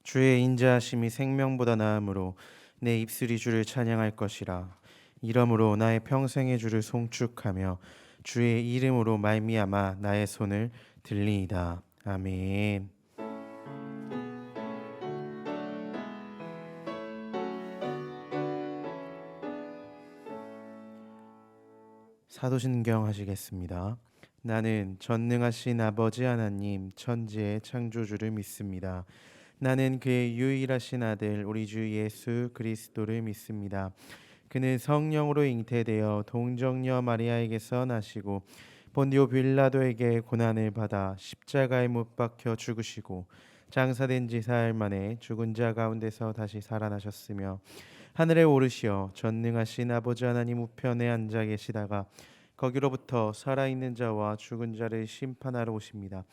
주의 인자하심이 생명보다 나음으로 내 입술이 주를 찬양할 것이라. 이러므로 나의 평생의 주를 송축하며 주의 이름으로 말미암아 나의 손을 들리이다. 아멘. 사도신경 하시겠습니다. 나는 전능하신 아버지 하나님 천지의 창조주를 믿습니다. 나는 그의 유일하신 아들 우리 주 예수 그리스도를 믿습니다. 그는 성령으로 잉태되어 동정녀 마리아에게서 나시고 본디오 빌라도에게 고난을 받아 십자가에 못 박혀 죽으시고 장사된 지 사흘 만에 죽은 자 가운데서 다시 살아나셨으며 하늘에 오르시어 전능하신 아버지 하나님 우편에 앉아 계시다가 거기로부터 살아있는 자와 죽은 자를 심판하러 오십니다.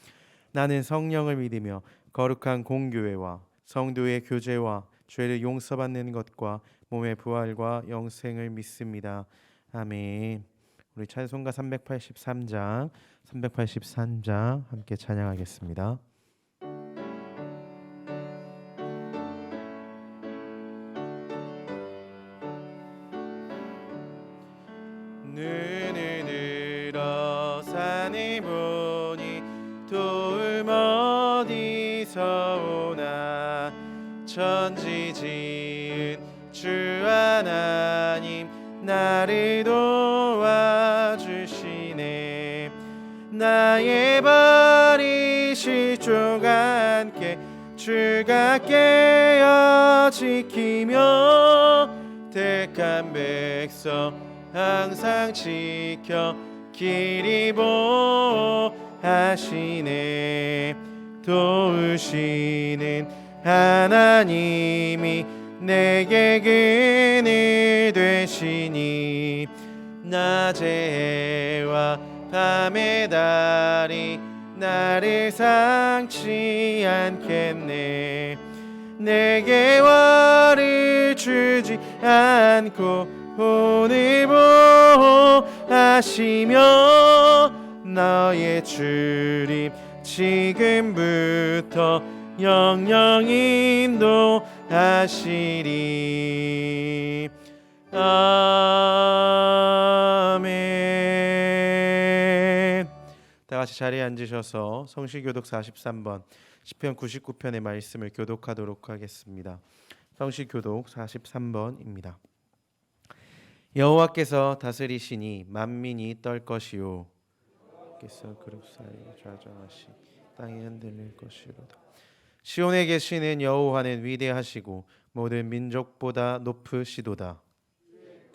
나는 성령을 믿으며 거룩한 공교회와 성도의 교제와 죄를 용서받는 것과 몸의 부활과 영생을 믿습니다. 아멘. 우리 찬송가 383장 함께 찬양하겠습니다. 눈을 들어 산을 보니 도움 어디서 오나. 천지 지은 주 하나님 나를 도와주시네. 나의 발이 실족 않게 주가 깨어 지키며 택한 백성 항상 지켜 길이 보호하시네. 도우시는 하나님이 내게 그늘 되시니 낮의 해와 밤의 달이 나를 상치 않겠네. 내게 화를 주지 않고 오늘 보호하시며 너의 주님 지금부터 영영 인도하시리. 아멘. 다 같이 자리에 앉으셔서 성시교독 43번 시편 99편의 말씀을 교독하도록 하겠습니다. 성시교독 43번입니다. 여호와께서 다스리시니 만민이 떨 것이요. 께서 그룹 사이에 좌정하시 땅이 흔들릴 것이로다. 시온에 계시는 여호와는 위대하시고 모든 민족보다 높으시도다.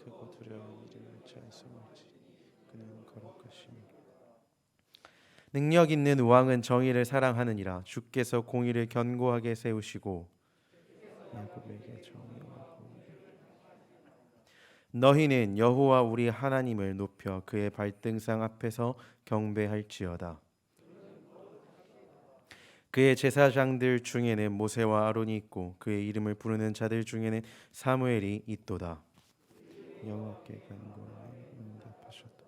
크고 두려운 이름을 찬송하지. 그는 거룩하시니 능력 있는 왕은 정의를 사랑하느니라. 주께서 공의를 견고하게 세우시고 야곱에게 정의와 너희는 여호와 우리 하나님을 높여 그의 발등상 앞에서 경배할지어다. 그의 제사장들 중에는 모세와 아론이 있고 그의 이름을 부르는 자들 중에는 사무엘이 있도다. 여호와께 간구하여 응답하셨다.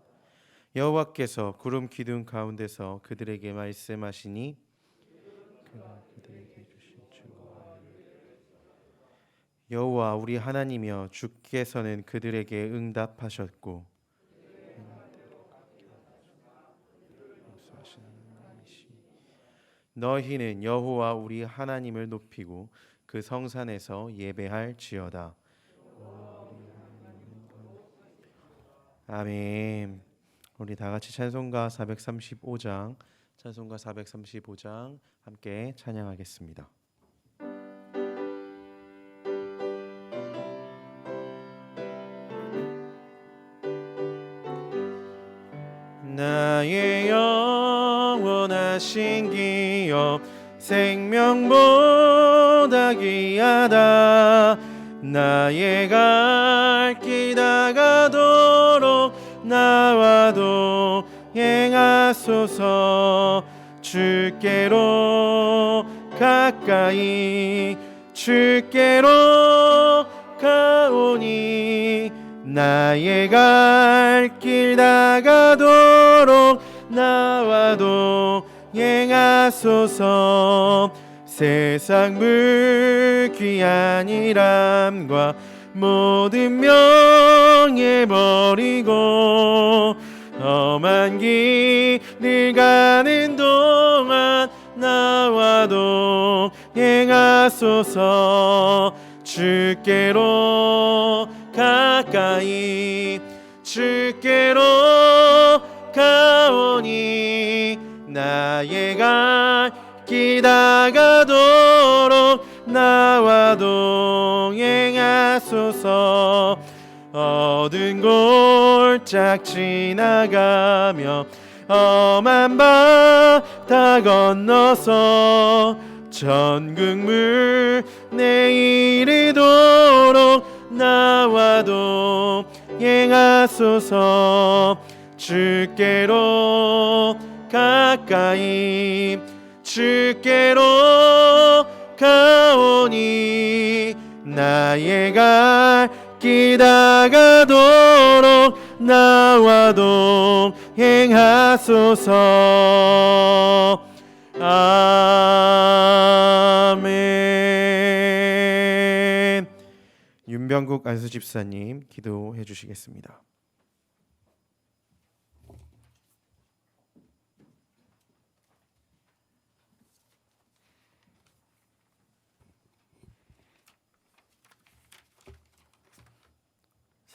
여호와께서 구름 기둥 가운데서 그들에게 말씀하시니 그가 그들에게 주신 증거와 여호와 우리 하나님이여 주께서는 그들에게 응답하셨고 너희는 여호와 우리 하나님을 높이고 그 성산에서 예배할지어다. 아멘. 우리 다 같이 찬송가 435장 함께 찬양하겠습니다. 나의 영원하신 기업 생명보다 귀하다. 나의 갈 길 다가도록 나와도 행하소서. 주께로 가까이 주께로 가오니 나의 갈 길 다가도록 나와도 행하소서. 세상 불귀한 일함과 모든 명예 버리고 험한 길을 가는 동안 나와 동행하소서. 주께로 가까이 주께로 가오니 나의 갈 길 다가도록 나와 동행하소서. 어두운 골짝 지나가며 험한 바다 건너서 천국문에 이르도록 나와 동행하소서. 주께로 가까이 주께로 가오니 나의 갈 길 다가도록 나와 동행하소서. 아멘. 윤병국 안수집사님 기도해 주시겠습니다.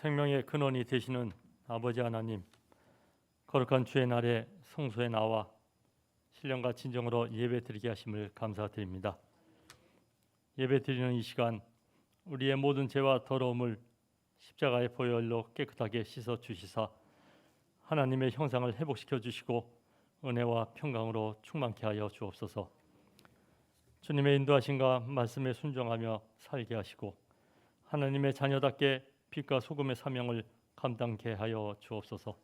생명의 근원이 되시는 아버지 하나님, 거룩한 주의 날에 성소에 나와 신령과 진정으로 예배드리게 하심을 감사드립니다. 예배드리는 이 시간 우리의 모든 죄와 더러움을 십자가의 보혈로 깨끗하게 씻어 주시사 하나님의 형상을 회복시켜 주시고 은혜와 평강으로 충만케 하여 주옵소서. 주님의 인도하심과 말씀에 순종하며 살게 하시고 하나님의 자녀답게 빛과 소금의 사명을 감당케 하여 주옵소서.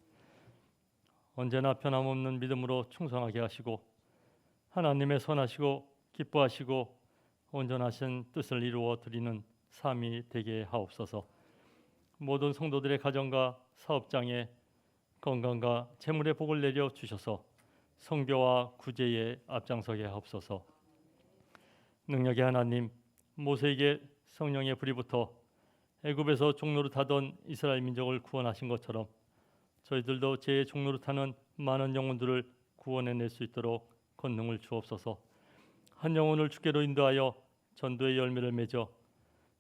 언제나 변함없는 믿음으로 충성하게 하시고 하나님의 선하시고 기뻐하시고 온전하신 뜻을 이루어 드리는 삶이 되게 하옵소서. 모든 성도들의 가정과 사업장에 건강과 재물의 복을 내려 주셔서 성교와 구제에 앞장서게 하옵소서. 능력의 하나님, 모세에게 성령의 불이 붙어 애굽에서 종노릇하던 이스라엘 민족을 구원하신 것처럼 저희들도 죄의 종노릇하는 많은 영혼들을 구원해낼 수 있도록 권능을 주옵소서. 한 영혼을 주께로 인도하여 전도의 열매를 맺어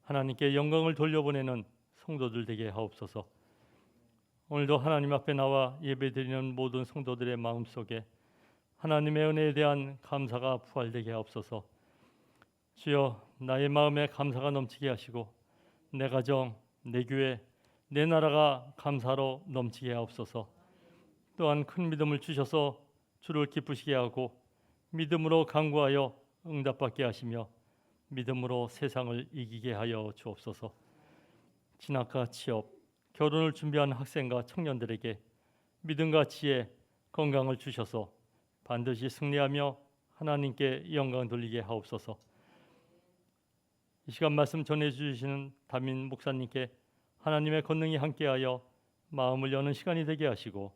하나님께 영광을 돌려보내는 성도들 되게 하옵소서. 오늘도 하나님 앞에 나와 예배드리는 모든 성도들의 마음속에 하나님의 은혜에 대한 감사가 부활되게 하옵소서. 주여, 나의 마음에 감사가 넘치게 하시고 내 가정, 내 교회, 내 나라가 감사로 넘치게 하옵소서. 또한 큰 믿음을 주셔서 주를 기쁘시게 하고 믿음으로 간구하여 응답받게 하시며 믿음으로 세상을 이기게 하여 주옵소서. 진학과 취업, 결혼을 준비하는 학생과 청년들에게 믿음과 지혜, 건강을 주셔서 반드시 승리하며 하나님께 영광 돌리게 하옵소서. 이 시간 말씀 전해주시는 담임 목사님께 하나님의 권능이 함께하여 마음을 여는 시간이 되게 하시고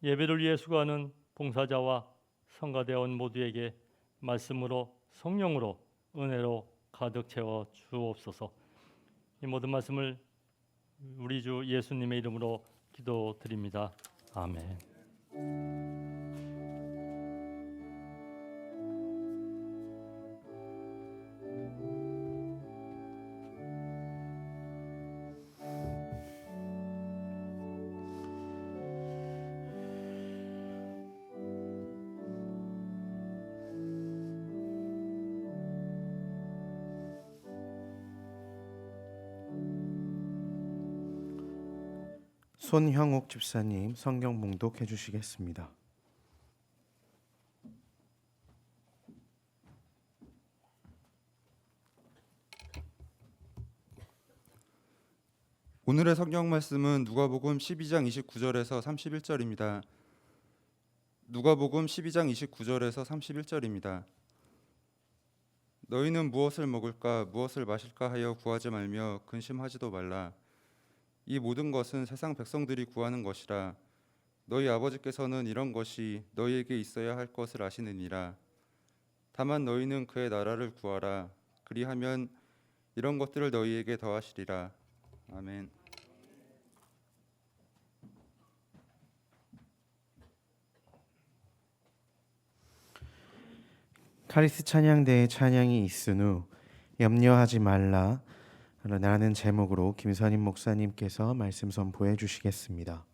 예배를 위해 수고하는 봉사자와 성가대원 모두에게 말씀으로 성령으로 은혜로 가득 채워 주옵소서. 이 모든 말씀을 우리 주 예수님의 이름으로 기도드립니다. 아멘. 손형옥 집사님 성경 봉독해 주시겠습니다. 오늘의 성경 말씀은 누가복음 12장 29절에서 31절입니다. 누가복음 12장 29절에서 31절입니다. 너희는 무엇을 먹을까 무엇을 마실까 하여 구하지 말며 근심하지도 말라. 이 모든 것은 세상 백성들이 구하는 것이라. 너희 아버지께서는 이런 것이 너희에게 있어야 할 것을 아시느니라. 다만 너희는 그의 나라를 구하라. 그리하면 이런 것들을 너희에게 더하시리라. 아멘. 카리스 찬양대의 찬양이 있은 후 염려하지 말라 라는 제목으로 김선임 목사님께서 말씀 선포해 주시겠습니다.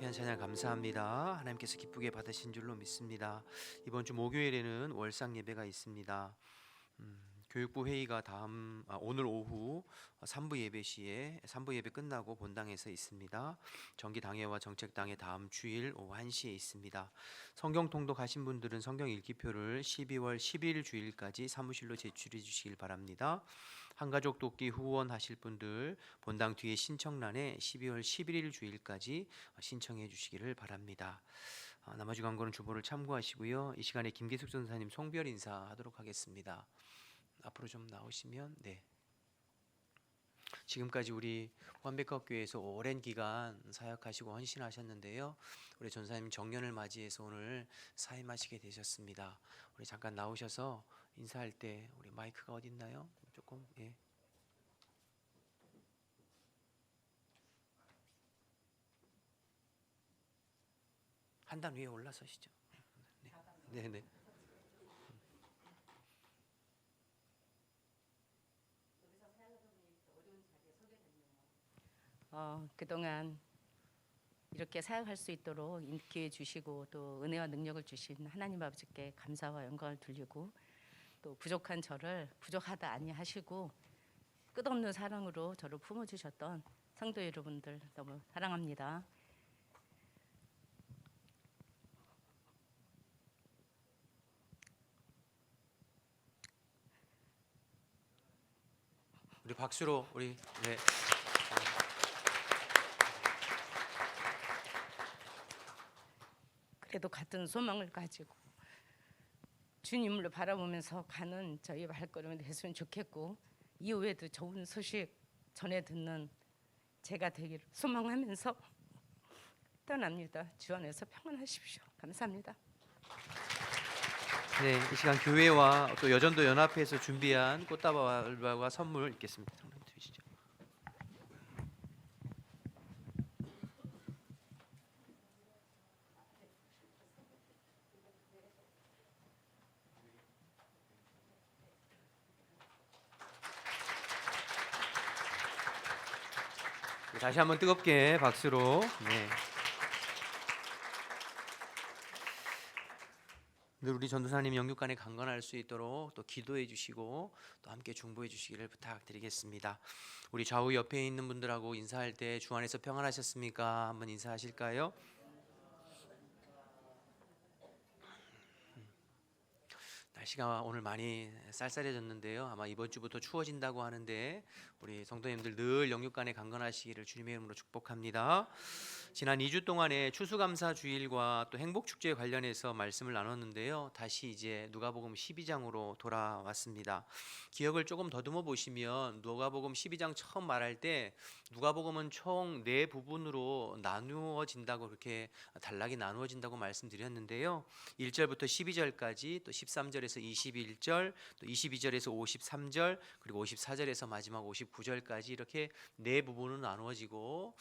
귀한 찬양 감사합니다. 하나님께서 기쁘게 받으신 줄로 믿습니다. 이번 주 목요일에는 월상 예배가 있습니다. 교육부 회의가 오늘 오후 3부 예배 시에 3부 예배 끝나고 본당에서 있습니다. 정기당회와 정책당회 다음 주일 오후 1시에 있습니다. 성경 통독하신 분들은 성경 읽기표를 12월 10일 주일까지 사무실로 제출해 주시길 바랍니다. 한가족 돕기 후원하실 분들 본당 뒤에 신청란에 12월 11일 주일까지 신청해 주시기를 바랍니다. 나머지 광고는 주보를 참고하시고요. 이 시간에 김기숙 전사님 송별 인사하도록 하겠습니다. 앞으로 좀 나오시면. 네. 지금까지 우리 환백학교에서 오랜 기간 사역하시고 헌신하셨는데요. 우리 전사님 정년을 맞이해서 오늘 사임하시게 되셨습니다. 우리 잠깐 나오셔서 인사할 때 우리 마이크가 어디 있나요? 조금 예. 한 단 위에 올라서시죠. 네, 네. 그동안 이렇게 사역할 수 있도록 기회 주시고 또 은혜와 능력을 주신 하나님 아버지께 감사와 영광을 돌리고 또 부족한 저를 부족하다 아니하시고 끝없는 사랑으로 저를 품어주셨던 성도 여러분들 너무 사랑합니다. 우리 박수로 우리 네. 그래도 같은 소망을 가지고 주님을 바라보면서 가는 저희 발걸음이 됐으면 좋겠고 이후에도 좋은 소식 전해 듣는 제가 되기를 소망하면서 떠납니다. 주 안에서 평안하십시오. 감사합니다. 네, 이 시간 교회와 또 여전도 연합회에서 준비한 꽃다발과 선물 있겠습니다. 장님 드시죠. 다시 한번 뜨겁게 박수로. 네. 늘 우리 전도사님 영육간에 강건할 수 있도록 또 기도해 주시고 또 함께 중보해 주시기를 부탁드리겠습니다. 우리 좌우 옆에 있는 분들하고 인사할 때 주 안에서 평안하셨습니까? 한번 인사하실까요? 날씨가 오늘 많이 쌀쌀해졌는데요. 아마 이번 주부터 추워진다고 하는데 우리 성도님들 늘 영육간에 강건하시기를 주님의 이름으로 축복합니다. 지난 2주 동안에 추수감사 주일과 또 행복축제 관련해서 말씀을 나눴는데요. 다시 이제 누가복음 12장으로 돌아왔습니다. 기억을 조금 더듬어 보시면 누가복음 12장 처음 말할 때 누가복음은 총 4부분으로 나누어진다고 그렇게 단락이 나누어진다고 말씀드렸는데요. 1절부터 12절까지 또 13절에서 21절 또 22절에서 53절 그리고 54절에서 마지막 59절까지 이렇게 4부분으로 나누어지고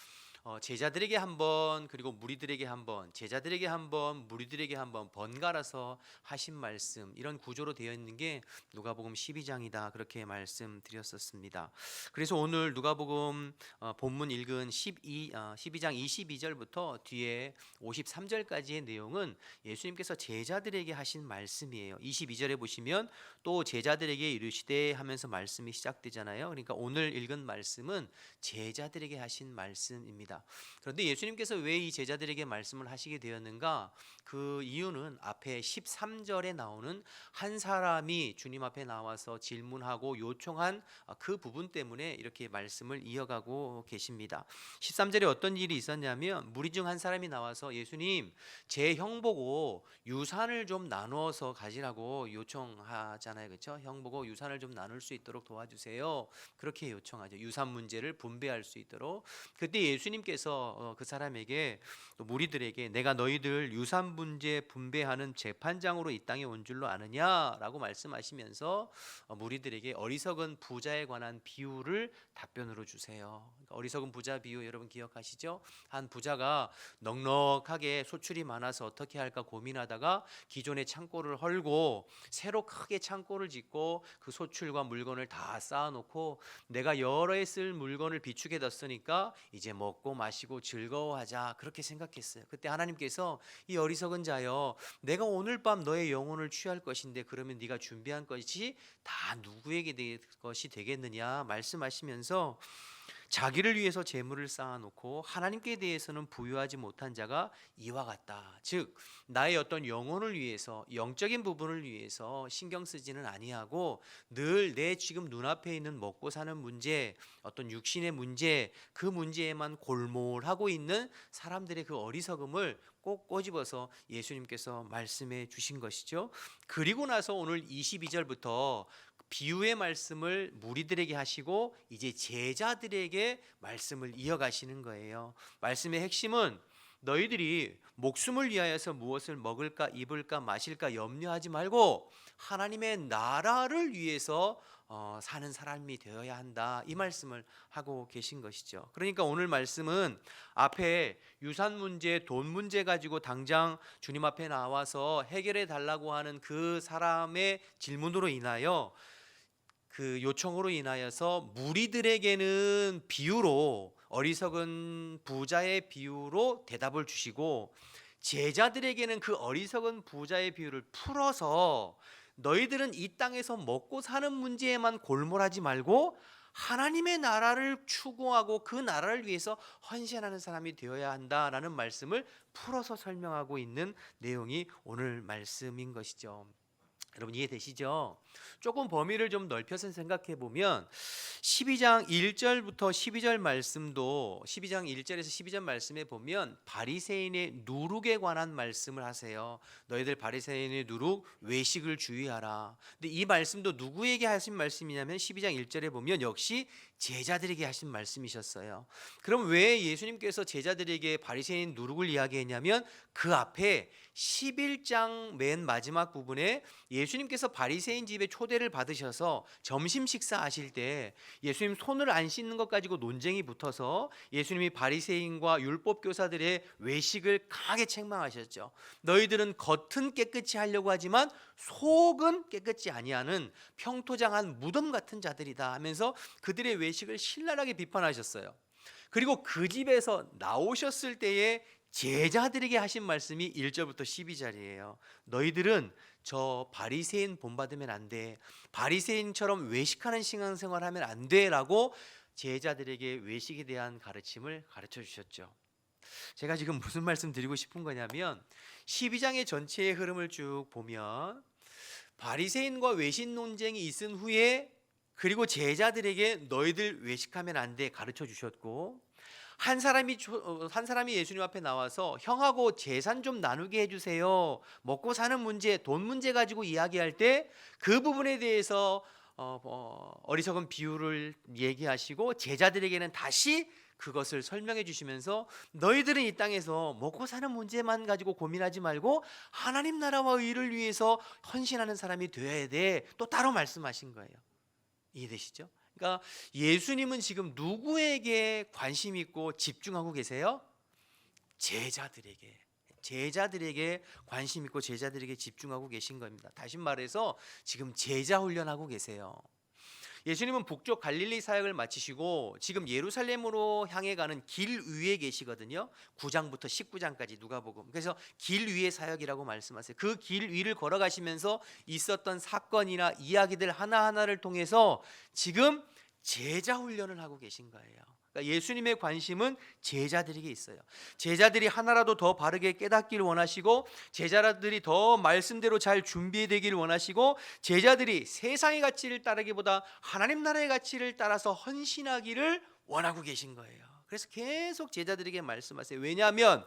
제자들에게 한 번 그리고 무리들에게 한 번 제자들에게 한 번 무리들에게 한 번 번갈아서 하신 말씀 이런 구조로 되어 있는 게 누가복음 12장이다 그렇게 말씀드렸었습니다. 그래서 오늘 누가복음 본문 읽은 12장 22절부터 뒤에 53절까지의 내용은 예수님께서 제자들에게 하신 말씀이에요. 22절에 보시면 또 제자들에게 이르시되 하면서 말씀이 시작되잖아요. 그러니까 오늘 읽은 말씀은 제자들에게 하신 말씀입니다. 그런데 예수님께서 왜 이 제자들에게 말씀을 하시게 되었는가? 그 이유는 앞에 13절에 나오는 한 사람이 주님 앞에 나와서 질문하고 요청한 그 부분 때문에 이렇게 말씀을 이어가고 계십니다. 13절에 어떤 일이 있었냐면 무리 중 한 사람이 나와서 예수님 제 형 보고 유산을 좀 나누어서 가지라고 요청하잖아요. 그렇죠? 형 보고 유산을 좀 나눌 수 있도록 도와주세요. 그렇게 요청하죠. 유산 문제를 분배할 수 있도록. 그때 예수님께서 그 사람에게 또 무리들에게 내가 너희들 유산 문제 분배하는 재판장으로 이 땅에 온 줄로 아느냐라고 말씀하시면서 무리들에게 어리석은 부자에 관한 비유를 답변으로 주세요. 어리석은 부자 비유 여러분 기억하시죠? 한 부자가 넉넉하게 소출이 많아서 어떻게 할까 고민하다가 기존의 창고를 헐고 새로 크게 창고를 짓고 그 소출과 물건을 다 쌓아놓고 내가 여러 해 쓸 물건을 비축해 뒀으니까 이제 먹고 마시고 즐거워하자 그렇게 생각했어요. 그때 하나님께서 이 어리석은 자여, 내가 오늘 밤 너의 영혼을 취할 것인데 그러면 네가 준비한 것이 다 누구에게 될 것이 되겠느냐 말씀하시면서 자기를 위해서 재물을 쌓아놓고 하나님께 대해서는 부유하지 못한 자가 이와 같다. 즉 나의 어떤 영혼을 위해서, 영적인 부분을 위해서 신경 쓰지는 아니하고 늘 내 지금 눈앞에 있는 먹고 사는 문제, 어떤 육신의 문제, 그 문제에만 골몰하고 있는 사람들의 그 어리석음을 꼭 꼬집어서 예수님께서 말씀해 주신 것이죠. 그리고 나서 오늘 22절부터 비유의 말씀을 무리들에게 하시고 이제 제자들에게 말씀을 이어가시는 거예요. 말씀의 핵심은 너희들이 목숨을 위하여서 무엇을 먹을까 입을까 마실까 염려하지 말고 하나님의 나라를 위해서 사는 사람이 되어야 한다, 이 말씀을 하고 계신 것이죠. 그러니까 오늘 말씀은 앞에 유산 문제, 돈 문제 가지고 당장 주님 앞에 나와서 해결해 달라고 하는 그 사람의 질문으로 인하여, 그 요청으로 인하여서 무리들에게는 비유로, 어리석은 부자의 비유로 대답을 주시고 제자들에게는 그 어리석은 부자의 비유를 풀어서 너희들은 이 땅에서 먹고 사는 문제에만 골몰하지 말고 하나님의 나라를 추구하고 그 나라를 위해서 헌신하는 사람이 되어야 한다라는 말씀을 풀어서 설명하고 있는 내용이 오늘 말씀인 것이죠. 여러분 이해되시죠? 조금 범위를 좀 넓혀서 생각해 보면 12장 1절부터 12절 말씀도 12장 1절에서 12절 말씀에 보면 바리새인의 누룩에 관한 말씀을 하세요. 너희들 바리새인의 누룩 외식을 주의하라. 근데 이 말씀도 누구에게 하신 말씀이냐면 12장 1절에 보면 역시 제자들에게 하신 말씀이셨어요. 그럼 왜 예수님께서 제자들에게 바리새인 누룩을 이야기했냐면 그 앞에 11장 맨 마지막 부분에 예수님께서 바리새인 집에 초대를 받으셔서 점심 식사하실 때 예수님 손을 안 씻는 것 가지고 논쟁이 붙어서 예수님이 바리새인과 율법 교사들의 외식을 강하게 책망하셨죠. 너희들은 겉은 깨끗이 하려고 하지만 속은 깨끗이 아니하는 평토장한 무덤 같은 자들이다 하면서 그들의 외식을 신랄하게 비판하셨어요. 그리고 그 집에서 나오셨을 때에 제자들에게 하신 말씀이 1절부터 12절이에요. 너희들은 저 바리새인 본받으면 안 돼, 바리새인처럼 외식하는 신앙생활 하면 안 돼라고 제자들에게 외식에 대한 가르침을 가르쳐 주셨죠. 제가 지금 무슨 말씀 드리고 싶은 거냐면 12장의 전체의 흐름을 쭉 보면 바리새인과 외식 논쟁이 있은 후에 그리고 제자들에게 너희들 외식하면 안 돼 가르쳐 주셨고, 한 사람이 예수님 앞에 나와서 형하고 재산 좀 나누게 해주세요, 먹고 사는 문제, 돈 문제 가지고 이야기할 때 그 부분에 대해서 어리석은 비유를 얘기하시고 제자들에게는 다시 그것을 설명해 주시면서 너희들은 이 땅에서 먹고 사는 문제만 가지고 고민하지 말고 하나님 나라와 의를 위해서 헌신하는 사람이 되어야 돼, 또 따로 말씀하신 거예요. 이해되시죠? 그러니까 예수님은 지금 누구에게 관심 있고 집중하고 계세요? 제자들에게 관심 있고 제자들에게 집중하고 계신 겁니다. 다시 말해서 지금 제자 훈련하고 계세요. 예수님은 북쪽 갈릴리 사역을 마치시고 지금 예루살렘으로 향해 가는 길 위에 계시거든요. 9장부터 19장까지 누가복음. 그래서 길 위의 사역이라고 말씀하세요. 그 길 위를 걸어가시면서 있었던 사건이나 이야기들 하나하나를 통해서 지금 제자 훈련을 하고 계신 거예요. 그러니까 예수님의 관심은 제자들에게 있어요. 제자들이 하나라도 더 바르게 깨닫기를 원하시고, 제자들이 더 말씀대로 잘 준비되기를 원하시고, 제자들이 세상의 가치를 따르기보다 하나님 나라의 가치를 따라서 헌신하기를 원하고 계신 거예요. 그래서 계속 제자들에게 말씀하세요. 왜냐하면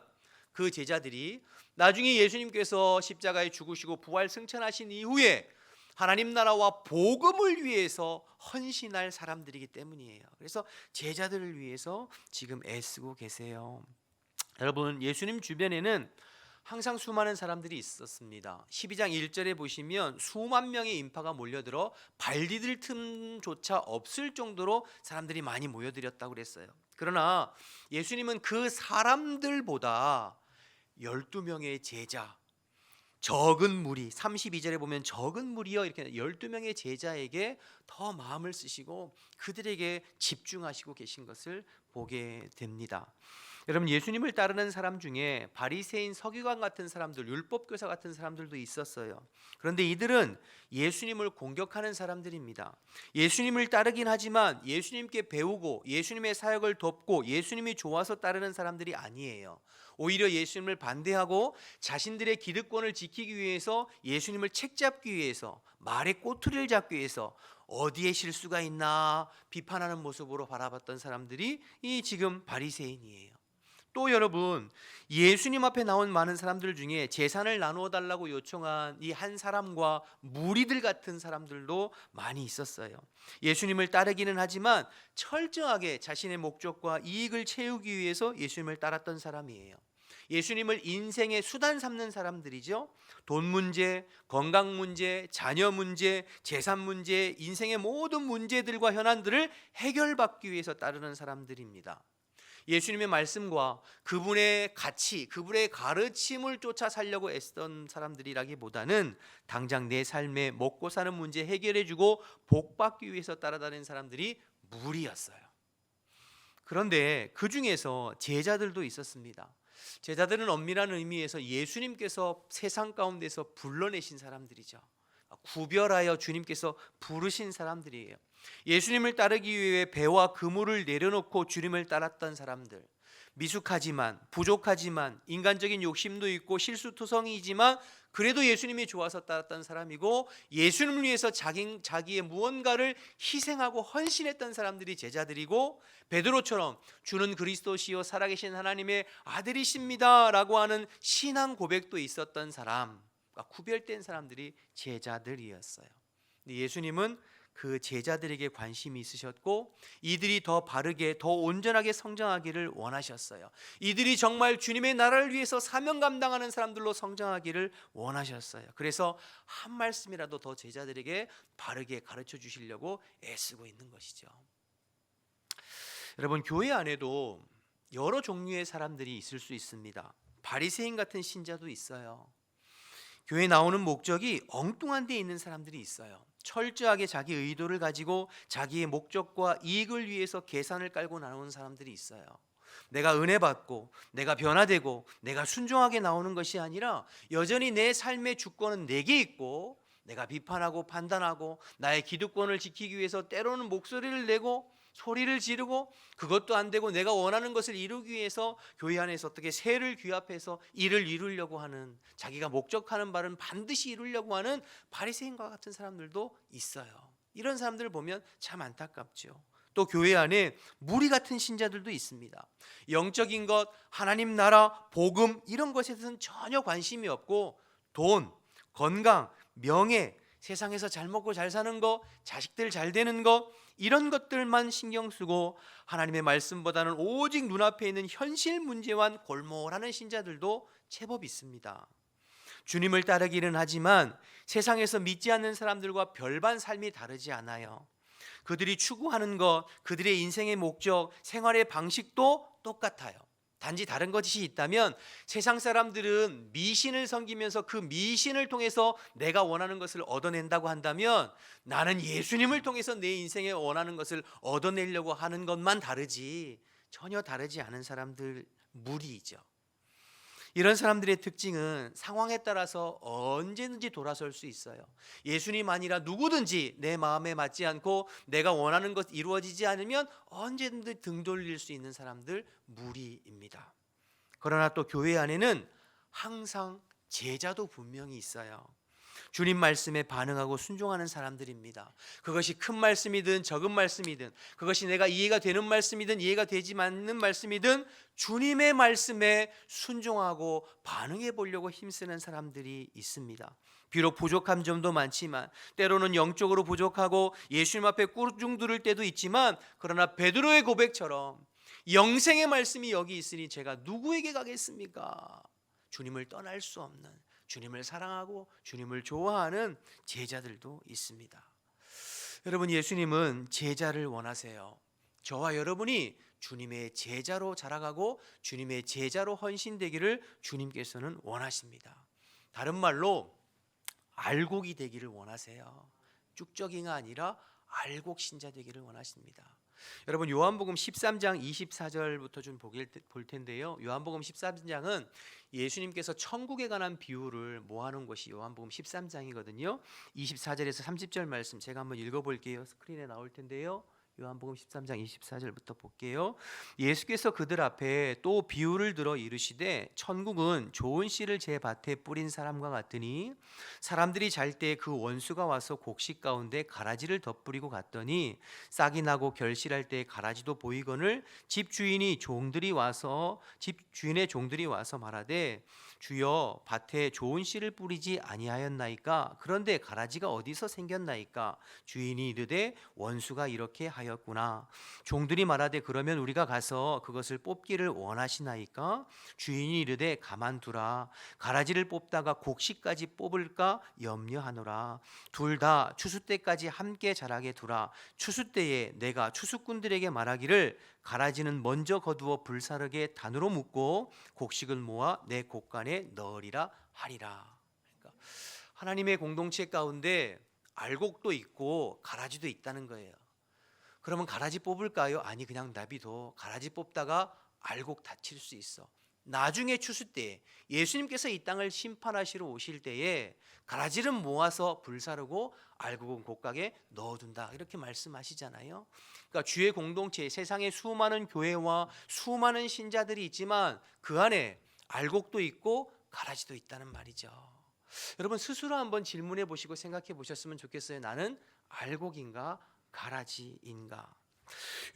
그 제자들이 나중에 예수님께서 십자가에 죽으시고 부활 승천하신 이후에 하나님 나라와 복음을 위해서 헌신할 사람들이기 때문이에요. 그래서 제자들을 위해서 지금 애쓰고 계세요. 여러분, 예수님 주변에는 항상 수많은 사람들이 있었습니다. 12장 1절에 보시면 수만 명의 인파가 몰려들어 발 디딜 틈조차 없을 정도로 사람들이 많이 모여들었다고 그랬어요. 그러나 예수님은 그 사람들보다 12명의 제자, 적은 무리, 32절에 보면 적은 무리여 이렇게 12명의 제자에게 더 마음을 쓰시고 그들에게 집중하시고 계신 것을 보게 됩니다. 여러분, 예수님을 따르는 사람 중에 바리새인, 서기관 같은 사람들, 율법교사 같은 사람들도 있었어요. 그런데 이들은 예수님을 공격하는 사람들입니다. 예수님을 따르긴 하지만 예수님께 배우고 예수님의 사역을 돕고 예수님이 좋아서 따르는 사람들이 아니에요. 오히려 예수님을 반대하고 자신들의 기득권을 지키기 위해서, 예수님을 책잡기 위해서, 말의 꼬투리를 잡기 위해서 어디에 실수가 있나 비판하는 모습으로 바라봤던 사람들이 이 지금 바리새인이에요. 또 여러분, 예수님 앞에 나온 많은 사람들 중에 재산을 나누어 달라고 요청한 이 한 사람과 무리들 같은 사람들도 많이 있었어요. 예수님을 따르기는 하지만 철저하게 자신의 목적과 이익을 채우기 위해서 예수님을 따랐던 사람이에요. 예수님을 인생의 수단 삼는 사람들이죠. 돈 문제, 건강 문제, 자녀 문제, 재산 문제, 인생의 모든 문제들과 현안들을 해결받기 위해서 따르는 사람들입니다. 예수님의 말씀과 그분의 가치, 그분의 가르침을 쫓아 살려고 애쓰던 사람들이라기보다는 당장 내 삶에 먹고 사는 문제 해결해주고 복받기 위해서 따라다니는 사람들이 무리였어요. 그런데 그 중에서 제자들도 있었습니다. 제자들은 엄밀한 의미에서 예수님께서 세상 가운데서 불러내신 사람들이죠. 구별하여 주님께서 부르신 사람들이에요. 예수님을 따르기 위해 배와 그물을 내려놓고 주님을 따랐던 사람들, 미숙하지만 부족하지만 인간적인 욕심도 있고 실수투성이지만 그래도 예수님이 좋아서 따랐던 사람이고, 예수님을 위해서 자기의 무언가를 희생하고 헌신했던 사람들이 제자들이고, 베드로처럼 주는 그리스도시요 살아계신 하나님의 아들이십니다 라고 하는 신앙 고백도 있었던 사람, 구별된 사람들이 제자들이었어요. 예수님은 그 제자들에게 관심이 있으셨고 이들이 더 바르게 더 온전하게 성장하기를 원하셨어요. 이들이 정말 주님의 나라를 위해서 사명 감당하는 사람들로 성장하기를 원하셨어요. 그래서 한 말씀이라도 더 제자들에게 바르게 가르쳐 주시려고 애쓰고 있는 것이죠. 여러분, 교회 안에도 여러 종류의 사람들이 있을 수 있습니다. 바리새인 같은 신자도 있어요. 교회 나오는 목적이 엉뚱한 데 있는 사람들이 있어요. 철저하게 자기 의도를 가지고 자기의 목적과 이익을 위해서 계산을 깔고 나오는 사람들이 있어요. 내가 은혜 받고 내가 변화되고 내가 순종하게 나오는 것이 아니라 여전히 내 삶의 주권은 내게 있고 내가 비판하고 판단하고 나의 기득권을 지키기 위해서 때로는 목소리를 내고 소리를 지르고 그것도 안 되고 내가 원하는 것을 이루기 위해서 교회 안에서 어떻게 새를 귀합해서 일을 이루려고 하는, 자기가 목적하는 바는 반드시 이루려고 하는 바리새인과 같은 사람들도 있어요. 이런 사람들을 보면 참 안타깝죠. 또 교회 안에 무리 같은 신자들도 있습니다. 영적인 것, 하나님 나라, 복음 이런 것에 대해서는 전혀 관심이 없고 돈, 건강, 명예, 세상에서 잘 먹고 잘 사는 거, 자식들 잘 되는 거 이런 것들만 신경 쓰고 하나님의 말씀보다는 오직 눈앞에 있는 현실 문제만 골몰하는 신자들도 제법 있습니다. 주님을 따르기는 하지만 세상에서 믿지 않는 사람들과 별반 삶이 다르지 않아요. 그들이 추구하는 것, 그들의 인생의 목적, 생활의 방식도 똑같아요. 단지 다른 것이 있다면 세상 사람들은 미신을 섬기면서 그 미신을 통해서 내가 원하는 것을 얻어낸다고 한다면 나는 예수님을 통해서 내 인생에 원하는 것을 얻어내려고 하는 것만 다르지 전혀 다르지 않은 사람들 무리이죠. 이런 사람들의 특징은 상황에 따라서 언제든지 돌아설 수 있어요. 예수님 아니라 누구든지 내 마음에 맞지 않고 내가 원하는 것 이루어지지 않으면 언제든지 등 돌릴 수 있는 사람들 무리입니다. 그러나 또 교회 안에는 항상 제자도 분명히 있어요. 주님 말씀에 반응하고 순종하는 사람들입니다. 그것이 큰 말씀이든 적은 말씀이든, 그것이 내가 이해가 되는 말씀이든 이해가 되지 않는 말씀이든 주님의 말씀에 순종하고 반응해 보려고 힘쓰는 사람들이 있습니다. 비록 부족한 점도 많지만 때로는 영적으로 부족하고 예수님 앞에 꾸중 들을 때도 있지만, 그러나 베드로의 고백처럼 영생의 말씀이 여기 있으니 제가 누구에게 가겠습니까? 주님을 떠날 수 없는, 주님을 사랑하고 주님을 좋아하는 제자들도 있습니다. 여러분, 예수님은 제자를 원하세요. 저와 여러분이 주님의 제자로 자라가고 주님의 제자로 헌신되기를 주님께서는 원하십니다. 다른 말로 알곡이 되기를 원하세요. 쭉적이가 아니라 알곡 신자 되기를 원하십니다. 여러분, 요한복음 13장 24절부터 좀 볼 텐데요. 요한복음 13장은 예수님께서 천국에 관한 비유를 모아놓은 것이 요한복음 13장이거든요. 24절에서 30절 말씀 제가 한번 읽어볼게요. 스크린에 나올 텐데요. 요한복음 13장 24절부터 볼게요. 예수께서 그들 앞에 또 비유를 들어 이르시되 천국은 좋은 씨를 제 밭에 뿌린 사람과 같으니 사람들이 잘 때 그 원수가 와서 곡식 가운데 가라지를 덧뿌리고 갔더니 싹이 나고 결실할 때 가라지도 보이거늘 집 주인의 종들이 와서 말하되 주여 밭에 좋은 씨를 뿌리지 아니하였나이까? 그런데 가라지가 어디서 생겼나이까? 주인이 이르되 원수가 이렇게 하였구나. 종들이 말하되 그러면 우리가 가서 그것을 뽑기를 원하시나이까? 주인이 이르되 가만두라. 가라지를 뽑다가 곡식까지 뽑을까 염려하노라. 둘 다 추수 때까지 함께 자라게 두라. 추수 때에 내가 추수꾼들에게 말하기를 가라지는 먼저 거두어 불사르게 단으로 묶고 곡식을 모아 내 곡간에 넣으리라 하리라. 그러니까 하나님의 공동체 가운데 알곡도 있고 가라지도 있다는 거예요. 그러면 가라지 뽑을까요? 아니, 그냥 놔둬. 가라지 뽑다가 알곡 다칠 수 있어. 나중에 추수 때 예수님께서 이 땅을 심판하시러 오실 때에 가라지를 모아서 불사르고 알곡은 곡간에 넣어둔다, 이렇게 말씀하시잖아요. 그러니까 주의 공동체, 세상에 수많은 교회와 수많은 신자들이 있지만 그 안에 알곡도 있고 가라지도 있다는 말이죠. 여러분, 스스로 한번 질문해 보시고 생각해 보셨으면 좋겠어요. 나는 알곡인가 가라지인가?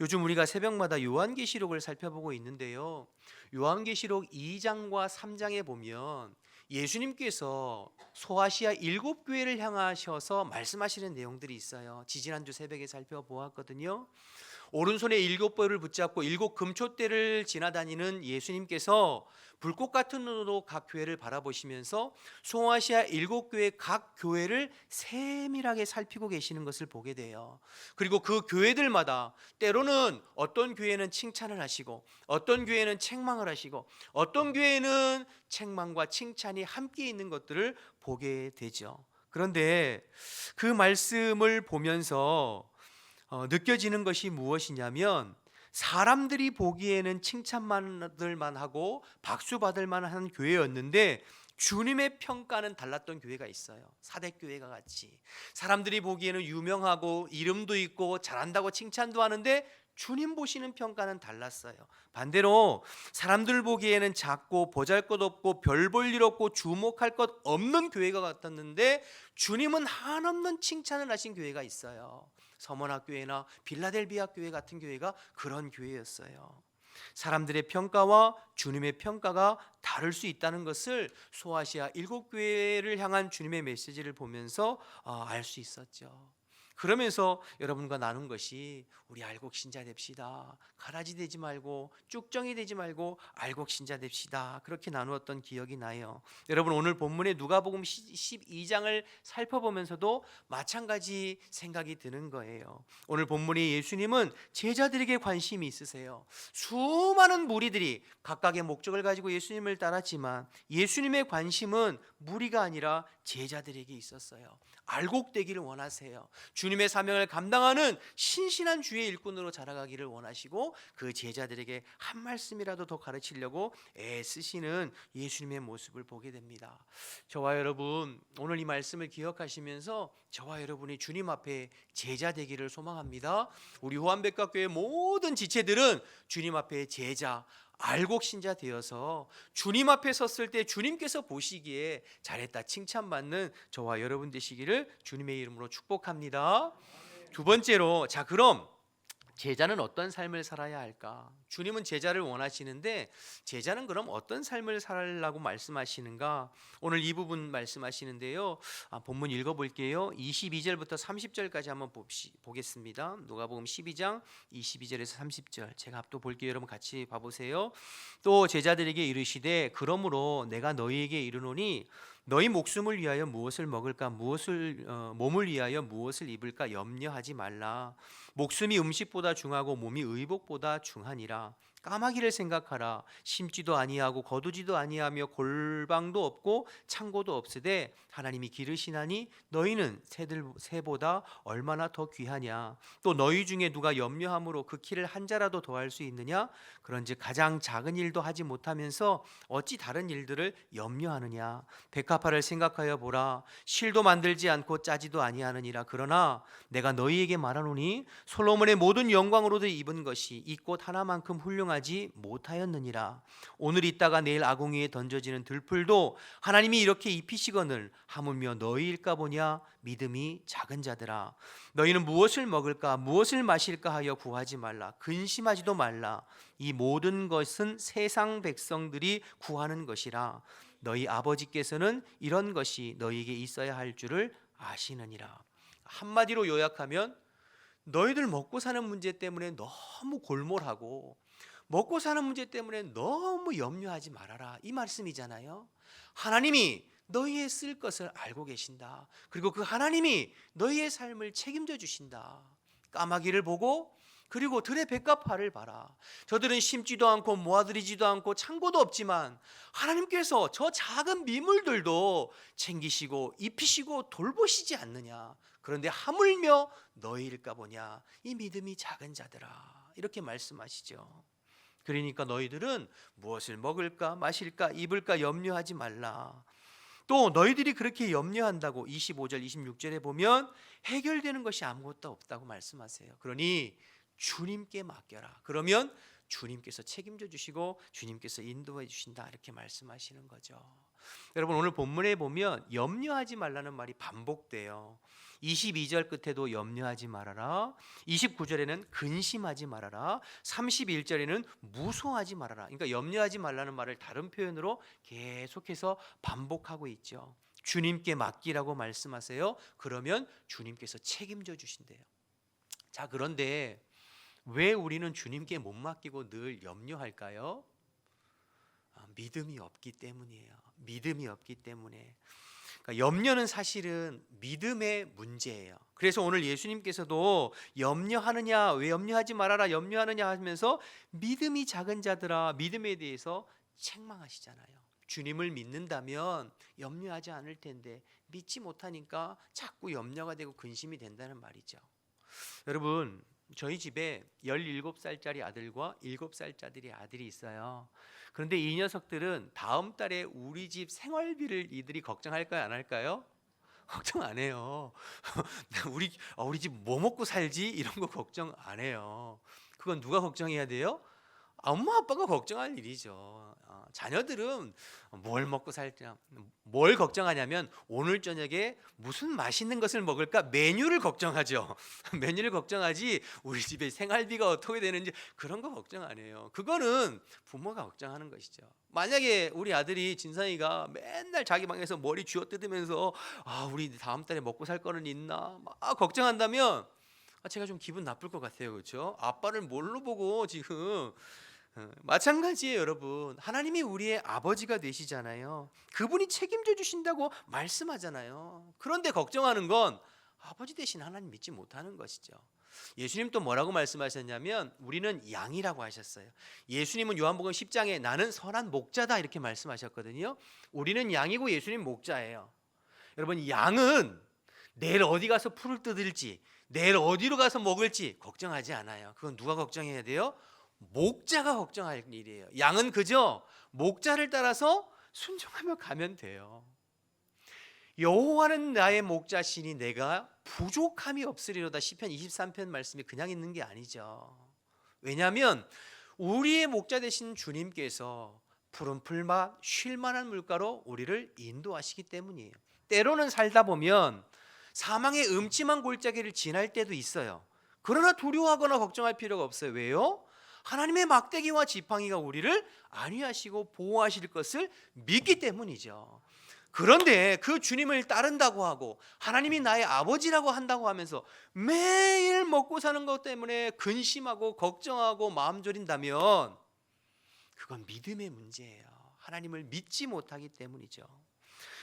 요즘 우리가 새벽마다 요한계시록을 살펴보고 있는데요. 요한계시록 2장과 3장에 보면 예수님께서 소아시아 7교회를 향하셔서 말씀하시는 내용들이 있어요. 지지난주 새벽에 살펴보았거든요. 오른손에 7벌을 붙잡고 7 금초대를 지나다니는 예수님께서 불꽃 같은 눈으로 각 교회를 바라보시면서 소아시아 7교회 각 교회를 세밀하게 살피고 계시는 것을 보게 돼요. 그리고 그 교회들마다 때로는 어떤 교회는 칭찬을 하시고 어떤 교회는 책망을 하시고 어떤 교회는 책망과 칭찬이 함께 있는 것들을 보게 되죠. 그런데 그 말씀을 보면서 느껴지는 것이 무엇이냐면, 사람들이 보기에는 칭찬받을만 하고 박수 받을 만한 교회였는데 주님의 평가는 달랐던 교회가 있어요. 사대교회가 같이 사람들이 보기에는 유명하고 이름도 있고 잘한다고 칭찬도 하는데 주님 보시는 평가는 달랐어요. 반대로 사람들 보기에는 작고 보잘것없고 별 볼 일 없고 주목할 것 없는 교회가 같았는데 주님은 한없는 칭찬을 하신 교회가 있어요. 서머나교회나 빌라델비아 교회 같은 교회가 그런 교회였어요. 사람들의 평가와 주님의 평가가 다를 수 있다는 것을 소아시아 7교회를 향한 주님의 메시지를 보면서 알 수 있었죠. 그러면서 여러분과 나눈 것이 우리 알곡 신자 됩시다. 가라지 되지 말고 쭉정이 되지 말고 알곡 신자 됩시다. 그렇게 나누었던 기억이 나요. 여러분, 오늘 본문의 누가복음 12장을 살펴보면서도 마찬가지 생각이 드는 거예요. 오늘 본문의 예수님은 제자들에게 관심이 있으세요. 수많은 무리들이 각각의 목적을 가지고 예수님을 따랐지만 예수님의 관심은 무리가 아니라 제자들에게 있었어요. 알곡되기를 원하세요. 주님의 사명을 감당하는 신실한 주의 일꾼으로 자라가기를 원하시고 그 제자들에게 한 말씀이라도 더 가르치려고 애쓰시는 예수님의 모습을 보게 됩니다. 저와 여러분, 오늘 이 말씀을 기억하시면서 저와 여러분이 주님 앞에 제자 되기를 소망합니다. 우리 호안백과교회 모든 지체들은 주님 앞에 제자, 알곡 신자 되어서 주님 앞에 섰을 때 주님께서 보시기에 잘했다 칭찬받는 저와 여러분 되시기를 주님의 이름으로 축복합니다. 두 번째로, 자, 그럼 제자는 어떤 삶을 살아야 할까? 주님은 제자를 원하시는데 제자는 그럼 어떤 삶을 살라고 말씀하시는가? 오늘 이 부분 말씀하시는데요. 본문 읽어볼게요. 22절부터 30절까지 한번 보겠습니다. 누가복음 12장 22절에서 30절 제가 또 볼게요. 여러분 같이 봐보세요. 또 제자들에게 이르시되 그러므로 내가 너희에게 이르노니 너희 목숨을 위하여 무엇을 먹을까 몸을 위하여 무엇을 입을까 염려하지 말라. 목숨이 음식보다 중하고 몸이 의복보다 중하니라. 까마귀를 생각하라. 심지도 아니하고 거두지도 아니하며 골방도 없고 창고도 없으되 하나님이 기르시나니 너희는 새보다 얼마나 더 귀하냐. 또 너희 중에 누가 염려함으로 그 키를 한 자라도 더할 수 있느냐. 그런즉 가장 작은 일도 하지 못하면서 어찌 다른 일들을 염려하느냐. 백합화를 생각하여 보라. 실도 만들지 않고 짜지도 아니하느니라. 그러나 내가 너희에게 말하노니 솔로몬의 모든 영광으로도 입은 것이 이 꽃 하나만큼 훌륭하지 못하였느니라. 오늘 있다가 내일 아궁이에 던져지는 들풀도 하나님이 이렇게 입히시거늘 하물며 너희일까 보냐. 믿음이 작은 자들아, 너희는 무엇을 먹을까 무엇을 마실까 하여 구하지 말라. 근심하지도 말라. 이 모든 것은 세상 백성들이 구하는 것이라. 너희 아버지께서는 이런 것이 너희에게 있어야 할 줄을 아시느니라. 한마디로 요약하면 너희들 먹고 사는 문제 때문에 너무 골몰하고 먹고 사는 문제 때문에 너무 염려하지 말아라, 이 말씀이잖아요. 하나님이 너희의 쓸 것을 알고 계신다. 그리고 그 하나님이 너희의 삶을 책임져 주신다. 까마귀를 보고 그리고 들의 백합화를 봐라. 저들은 심지도 않고 모아들이지도 않고 창고도 없지만 하나님께서 저 작은 미물들도 챙기시고 입히시고 돌보시지 않느냐. 그런데 하물며 너희일까 보냐. 이 믿음이 작은 자들아, 이렇게 말씀하시죠. 그러니까 너희들은 무엇을 먹을까 마실까 입을까 염려하지 말라. 또 너희들이 그렇게 염려한다고 25절 26절에 보면 해결되는 것이 아무것도 없다고 말씀하세요. 그러니 주님께 맡겨라. 그러면 주님께서 책임져 주시고 주님께서 인도해 주신다, 이렇게 말씀하시는 거죠. 여러분, 오늘 본문에 보면 염려하지 말라는 말이 반복돼요. 22절 끝에도 염려하지 말아라, 29절에는 근심하지 말아라, 31절에는 무소하지 말아라. 그러니까 염려하지 말라는 말을 다른 표현으로 계속해서 반복하고 있죠. 주님께 맡기라고 말씀하세요. 그러면 주님께서 책임져 주신대요. 자, 그런데 왜 우리는 주님께 못 맡기고 늘 염려할까요? 믿음이 없기 때문이에요. 믿음이 없기 때문에. 그러니까 염려는 사실은 믿음의 문제예요. 그래서 오늘 예수님께서도 염려하느냐, 왜 염려하지 말아라 염려하느냐 하면서 믿음이 작은 자들아, 믿음에 대해서 책망하시잖아요. 주님을 믿는다면 염려하지 않을 텐데 믿지 못하니까 자꾸 염려가 되고 근심이 된다는 말이죠. 여러분, 저희 집에 17살짜리 아들과 7살짜리 아들이 있어요. 그런데 이 녀석들은 다음 달에 우리 집 생활비를 이들이 걱정할까요, 안 할까요? 걱정 안 해요. 우리 집 뭐 먹고 살지, 이런 거 걱정 안 해요. 그건 누가 걱정해야 돼요? 엄마 아빠가 걱정할 일이죠. 자녀들은 뭘 먹고 살지, 뭘 걱정하냐면 오늘 저녁에 무슨 맛있는 것을 먹을까, 메뉴를 걱정하죠. 메뉴를 걱정하지 우리 집에 생활비가 어떻게 되는지 그런 거 걱정 안 해요. 그거는 부모가 걱정하는 것이죠. 만약에 우리 아들이 진상이가 맨날 자기 방에서 머리 쥐어뜯으면서 우리 다음 달에 먹고 살 거는 있나 막 걱정한다면 제가 좀 기분 나쁠 것 같아요. 그렇죠? 아빠를 뭘로 보고 지금. 마찬가지예요. 여러분, 하나님이 우리의 아버지가 되시잖아요. 그분이 책임져 주신다고 말씀하잖아요. 그런데 걱정하는 건 아버지 되신 하나님 믿지 못하는 것이죠. 예수님 또 뭐라고 말씀하셨냐면 우리는 양이라고 하셨어요. 예수님은 요한복음 10장에 나는 선한 목자다, 이렇게 말씀하셨거든요. 우리는 양이고 예수님 목자예요. 여러분, 양은 내일 어디 가서 풀을 뜯을지, 내일 어디로 가서 먹을지 걱정하지 않아요. 그건 누가 걱정해야 돼요? 목자가 걱정할 일이에요. 양은 그저 목자를 따라서 순종하며 가면 돼요. 여호와는 나의 목자시니 내가 부족함이 없으리로다. 시편 23편 말씀이 그냥 있는 게 아니죠. 왜냐하면 우리의 목자 되신 주님께서 푸른 풀맛 쉴 만한 물가로 우리를 인도하시기 때문이에요. 때로는 살다 보면 사망의 음침한 골짜기를 지날 때도 있어요. 그러나 두려워하거나 걱정할 필요가 없어요. 왜요? 하나님의 막대기와 지팡이가 우리를 안위하시고 보호하실 것을 믿기 때문이죠. 그런데 그 주님을 따른다고 하고 하나님이 나의 아버지라고 한다고 하면서 매일 먹고 사는 것 때문에 근심하고 걱정하고 마음 졸인다면 그건 믿음의 문제예요. 하나님을 믿지 못하기 때문이죠.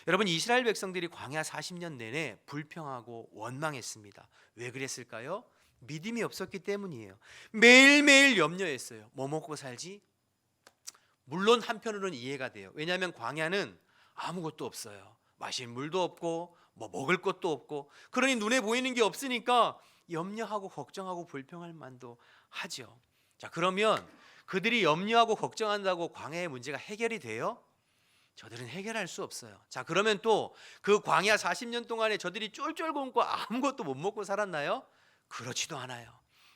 여러분, 이스라엘 백성들이 광야 40년 내내 불평하고 원망했습니다. 왜 그랬을까요? 믿음이 없었기 때문이에요. 매일매일 염려했어요. 뭐 먹고 살지? 물론 한편으로는 이해가 돼요. 왜냐하면 광야는 아무것도 없어요. 마실 물도 없고 뭐 먹을 것도 없고, 그러니 눈에 보이는 게 없으니까 염려하고 걱정하고 불평할 만도 하죠. 자, 그러면 그들이 염려하고 걱정한다고 광야의 문제가 해결이 돼요? 저들은 해결할 수 없어요. 자, 그러면 또 그 광야 40년 동안에 저들이 쫄쫄 굶고 아무것도 못 먹고 살았나요? 그렇지도 않아요.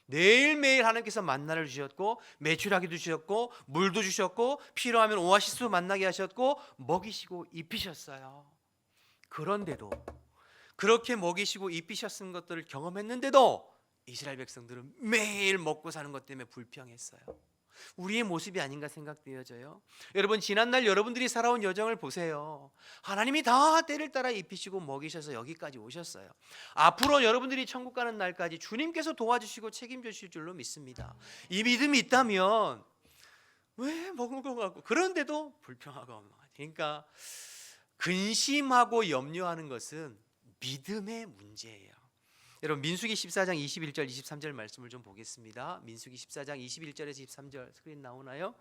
매일매일 하나님께서 만나를 주셨고 매출하기도 주셨고 물도 주셨고 필요하면 오아시스도 만나게 하셨고 먹이시고 입히셨어요. 그런데도 그렇게 먹이시고 입히셨은 것들을 경험했는데도 이스라엘 백성들은 매일 먹고 사는 것 때문에 불평했어요. 우리의 모습이 아닌가 생각되어져요. 여러분, 지난날 여러분들이 살아온 여정을 보세요. 하나님이 다 때를 따라 입히시고 먹이셔서 여기까지 오셨어요. 앞으로 여러분들이 천국 가는 날까지 주님께서 도와주시고 책임져 주실 줄로 믿습니다. 이 믿음이 있다면 왜 먹은 거 같고 그런데도 불평하고 원망하죠. 그러니까 근심하고 염려하는 것은 믿음의 문제예요. 여러분, 민수기 14장 21절 23절 말씀을 좀 보겠습니다. 민수기 14장 21절에서 23절 스크린 나오나요?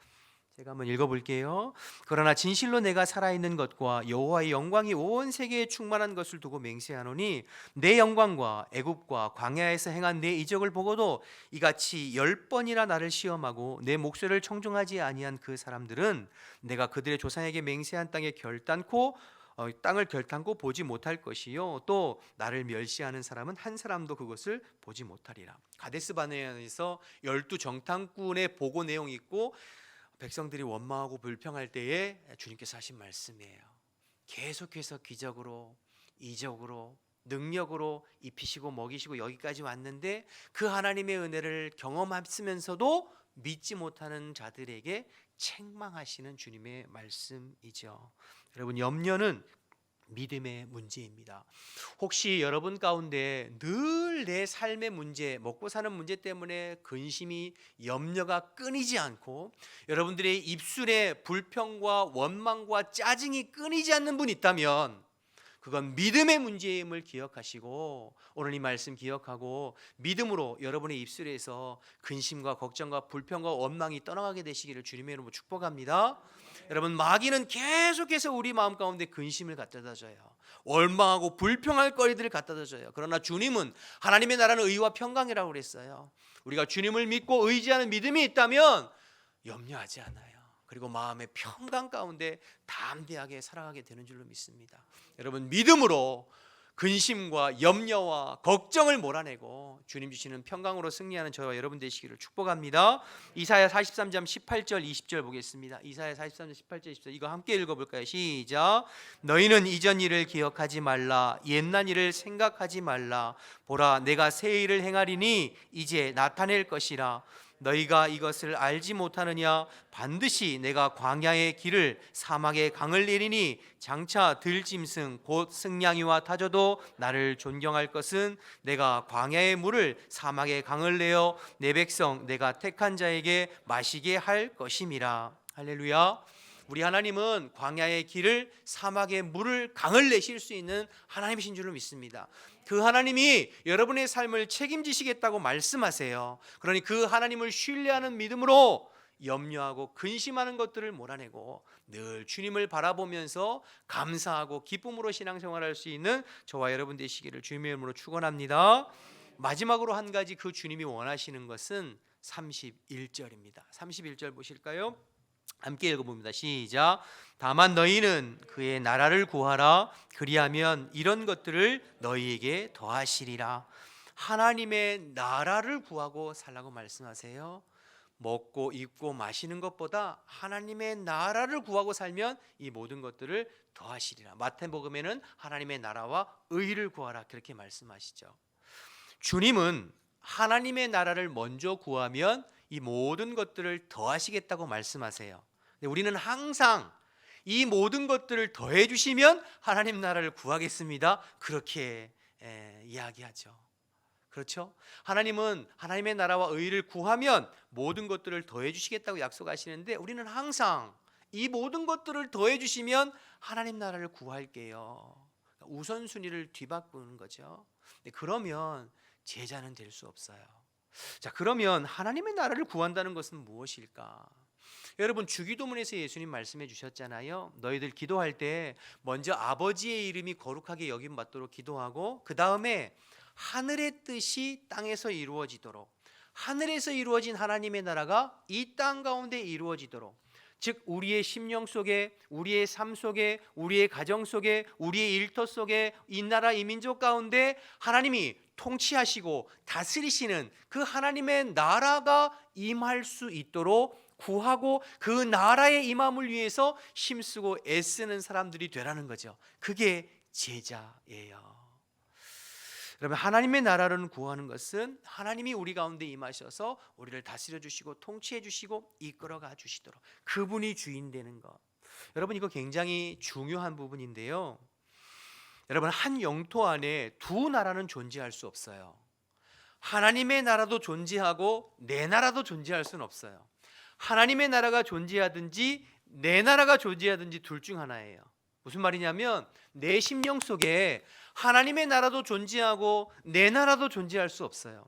제가 한번 읽어볼게요. 그러나 진실로 내가 살아있는 것과 여호와의 영광이 온 세계에 충만한 것을 두고 맹세하노니 내 영광과 애굽과 광야에서 행한 내 이적을 보고도 이같이 10번이나 나를 시험하고 내 목소리를 청종하지 아니한 그 사람들은 내가 그들의 조상에게 맹세한 땅을 결탄코 보지 못할 것이요 또 나를 멸시하는 사람은 한 사람도 그것을 보지 못하리라. 가데스 바네아에서 12정탐꾼의 보고 내용이 있고 백성들이 원망하고 불평할 때에 주님께서 하신 말씀이에요. 계속해서 기적으로 이적으로 능력으로 입히시고 먹이시고 여기까지 왔는데 그 하나님의 은혜를 경험하면서도 믿지 못하는 자들에게 책망하시는 주님의 말씀이죠. 여러분, 염려는 믿음의 문제입니다. 혹시 여러분 가운데 늘 내 삶의 문제, 먹고 사는 문제 때문에 근심이 염려가 끊이지 않고 여러분들의 입술에 불평과 원망과 짜증이 끊이지 않는 분 있다면 그건 믿음의 문제임을 기억하시고 오늘 이 말씀 기억하고 믿음으로 여러분의 입술에서 근심과 걱정과 불평과 원망이 떠나가게 되시기를 주님의 이름으로 축복합니다. 여러분, 마귀는 계속해서 우리 마음 가운데 근심을 갖다 줘요. 원망하고 불평할 거리들을 갖다 줘요. 그러나 주님은 하나님의 나라는 의와 평강이라고 그랬어요. 우리가 주님을 믿고 의지하는 믿음이 있다면 염려하지 않아요. 그리고 마음의 평강 가운데 담대하게 살아가게 되는 줄로 믿습니다. 여러분, 믿음으로 근심과 염려와 걱정을 몰아내고 주님 주시는 평강으로 승리하는 저와 여러분 되시기를 축복합니다. 이사야 43장 18절 20절 보겠습니다. 이사야 43장 18절 20절 이거 함께 읽어볼까요? 시작. 너희는 이전 일을 기억하지 말라. 옛날 일을 생각하지 말라. 보라, 내가 새 일을 행하리니 이제 나타낼 것이라. 너희가 이것을 알지 못하느냐? 반드시 내가 광야의 길을 사막의 강을 내리니 장차 들짐승 곧 승냥이와 타조도 나를 존경할 것은 내가 광야의 물을 사막의 강을 내어 내 백성 내가 택한 자에게 마시게 할 것임이라. 할렐루야. 우리 하나님은 광야의 길을 사막의 물을 강을 내실 수 있는 하나님이신 줄로 믿습니다. 그 하나님이 여러분의 삶을 책임지시겠다고 말씀하세요. 그러니 그 하나님을 신뢰하는 믿음으로 염려하고 근심하는 것들을 몰아내고 늘 주님을 바라보면서 감사하고 기쁨으로 신앙생활할 수 있는 저와 여러분 되시기를 주님의 이름으로 축원합니다. 마지막으로 한 가지 그 주님이 원하시는 것은 31절입니다. 31절 보실까요? 함께 읽어봅니다. 시작. 다만 너희는 그의 나라를 구하라. 그리하면 이런 것들을 너희에게 더하시리라. 하나님의 나라를 구하고 살라고 말씀하세요. 먹고 입고 마시는 것보다 하나님의 나라를 구하고 살면 이 모든 것들을 더하시리라. 마태복음에는 하나님의 나라와 의를 구하라 그렇게 말씀하시죠. 주님은 하나님의 나라를 먼저 구하면 이 모든 것들을 더하시겠다고 말씀하세요. 근데 우리는 항상 이 모든 것들을 더해 주시면 하나님 나라를 구하겠습니다. 그렇게 이야기하죠. 그렇죠? 하나님은 하나님의 나라와 의를 구하면 모든 것들을 더해 주시겠다고 약속하시는데 우리는 항상 이 모든 것들을 더해 주시면 하나님 나라를 구할게요. 우선순위를 뒤바꾸는 거죠. 그러면 제자는 될 수 없어요. 자, 그러면 하나님의 나라를 구한다는 것은 무엇일까? 여러분, 주기도문에서 예수님 말씀해 주셨잖아요. 너희들 기도할 때 먼저 아버지의 이름이 거룩하게 여김 받도록 기도하고 그 다음에 하늘의 뜻이 땅에서 이루어지도록, 하늘에서 이루어진 하나님의 나라가 이 땅 가운데 이루어지도록, 즉 우리의 심령 속에, 우리의 삶 속에, 우리의 가정 속에, 우리의 일터 속에, 이 나라 이 민족 가운데 하나님이 통치하시고 다스리시는 그 하나님의 나라가 임할 수 있도록 구하고 그 나라의 임함을 위해서 힘쓰고 애쓰는 사람들이 되라는 거죠. 그게 제자예요. 그러면 하나님의 나라를 구하는 것은 하나님이 우리 가운데 임하셔서 우리를 다스려 주시고 통치해 주시고 이끌어가 주시도록, 그분이 주인 되는 것. 여러분, 이거 굉장히 중요한 부분인데요. 여러분, 한 영토 안에 두 나라는 존재할 수 없어요. 하나님의 나라도 존재하고 내 나라도 존재할 수는 없어요. 하나님의 나라가 존재하든지 내 나라가 존재하든지 둘 중 하나예요. 무슨 말이냐면 내 심령 속에 하나님의 나라도 존재하고 내 나라도 존재할 수 없어요.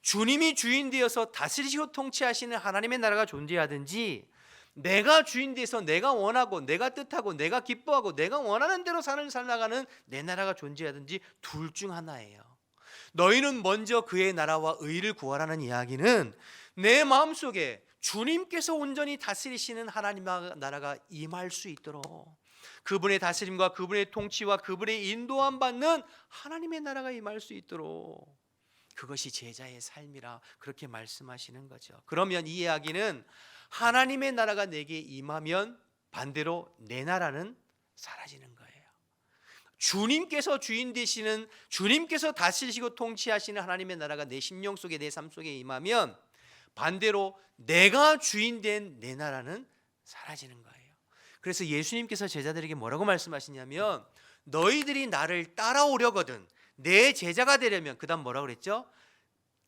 주님이 주인 되어서 다스리시고 통치하시는 하나님의 나라가 존재하든지 내가 주인 되어서 내가 원하고 내가 뜻하고 내가 기뻐하고 내가 원하는 대로 사는 삶 나가는 내 나라가 존재하든지 둘 중 하나예요. 너희는 먼저 그의 나라와 의를 구하라는 이야기는 내 마음속에 주님께서 온전히 다스리시는 하나님의 나라가 임할 수 있도록, 그분의 다스림과 그분의 통치와 그분의 인도함 받는 하나님의 나라가 임할 수 있도록, 그것이 제자의 삶이라 그렇게 말씀하시는 거죠. 그러면 이 이야기는 하나님의 나라가 내게 임하면 반대로 내 나라는 사라지는 거예요. 주님께서 주인 되시는, 주님께서 다스리시고 통치하시는 하나님의 나라가 내 심령 속에, 내 삶 속에 임하면 반대로 내가 주인 된 내 나라는 사라지는 거예요. 그래서 예수님께서 제자들에게 뭐라고 말씀하시냐면 너희들이 나를 따라오려거든, 내 제자가 되려면, 그 다음 뭐라고 그랬죠?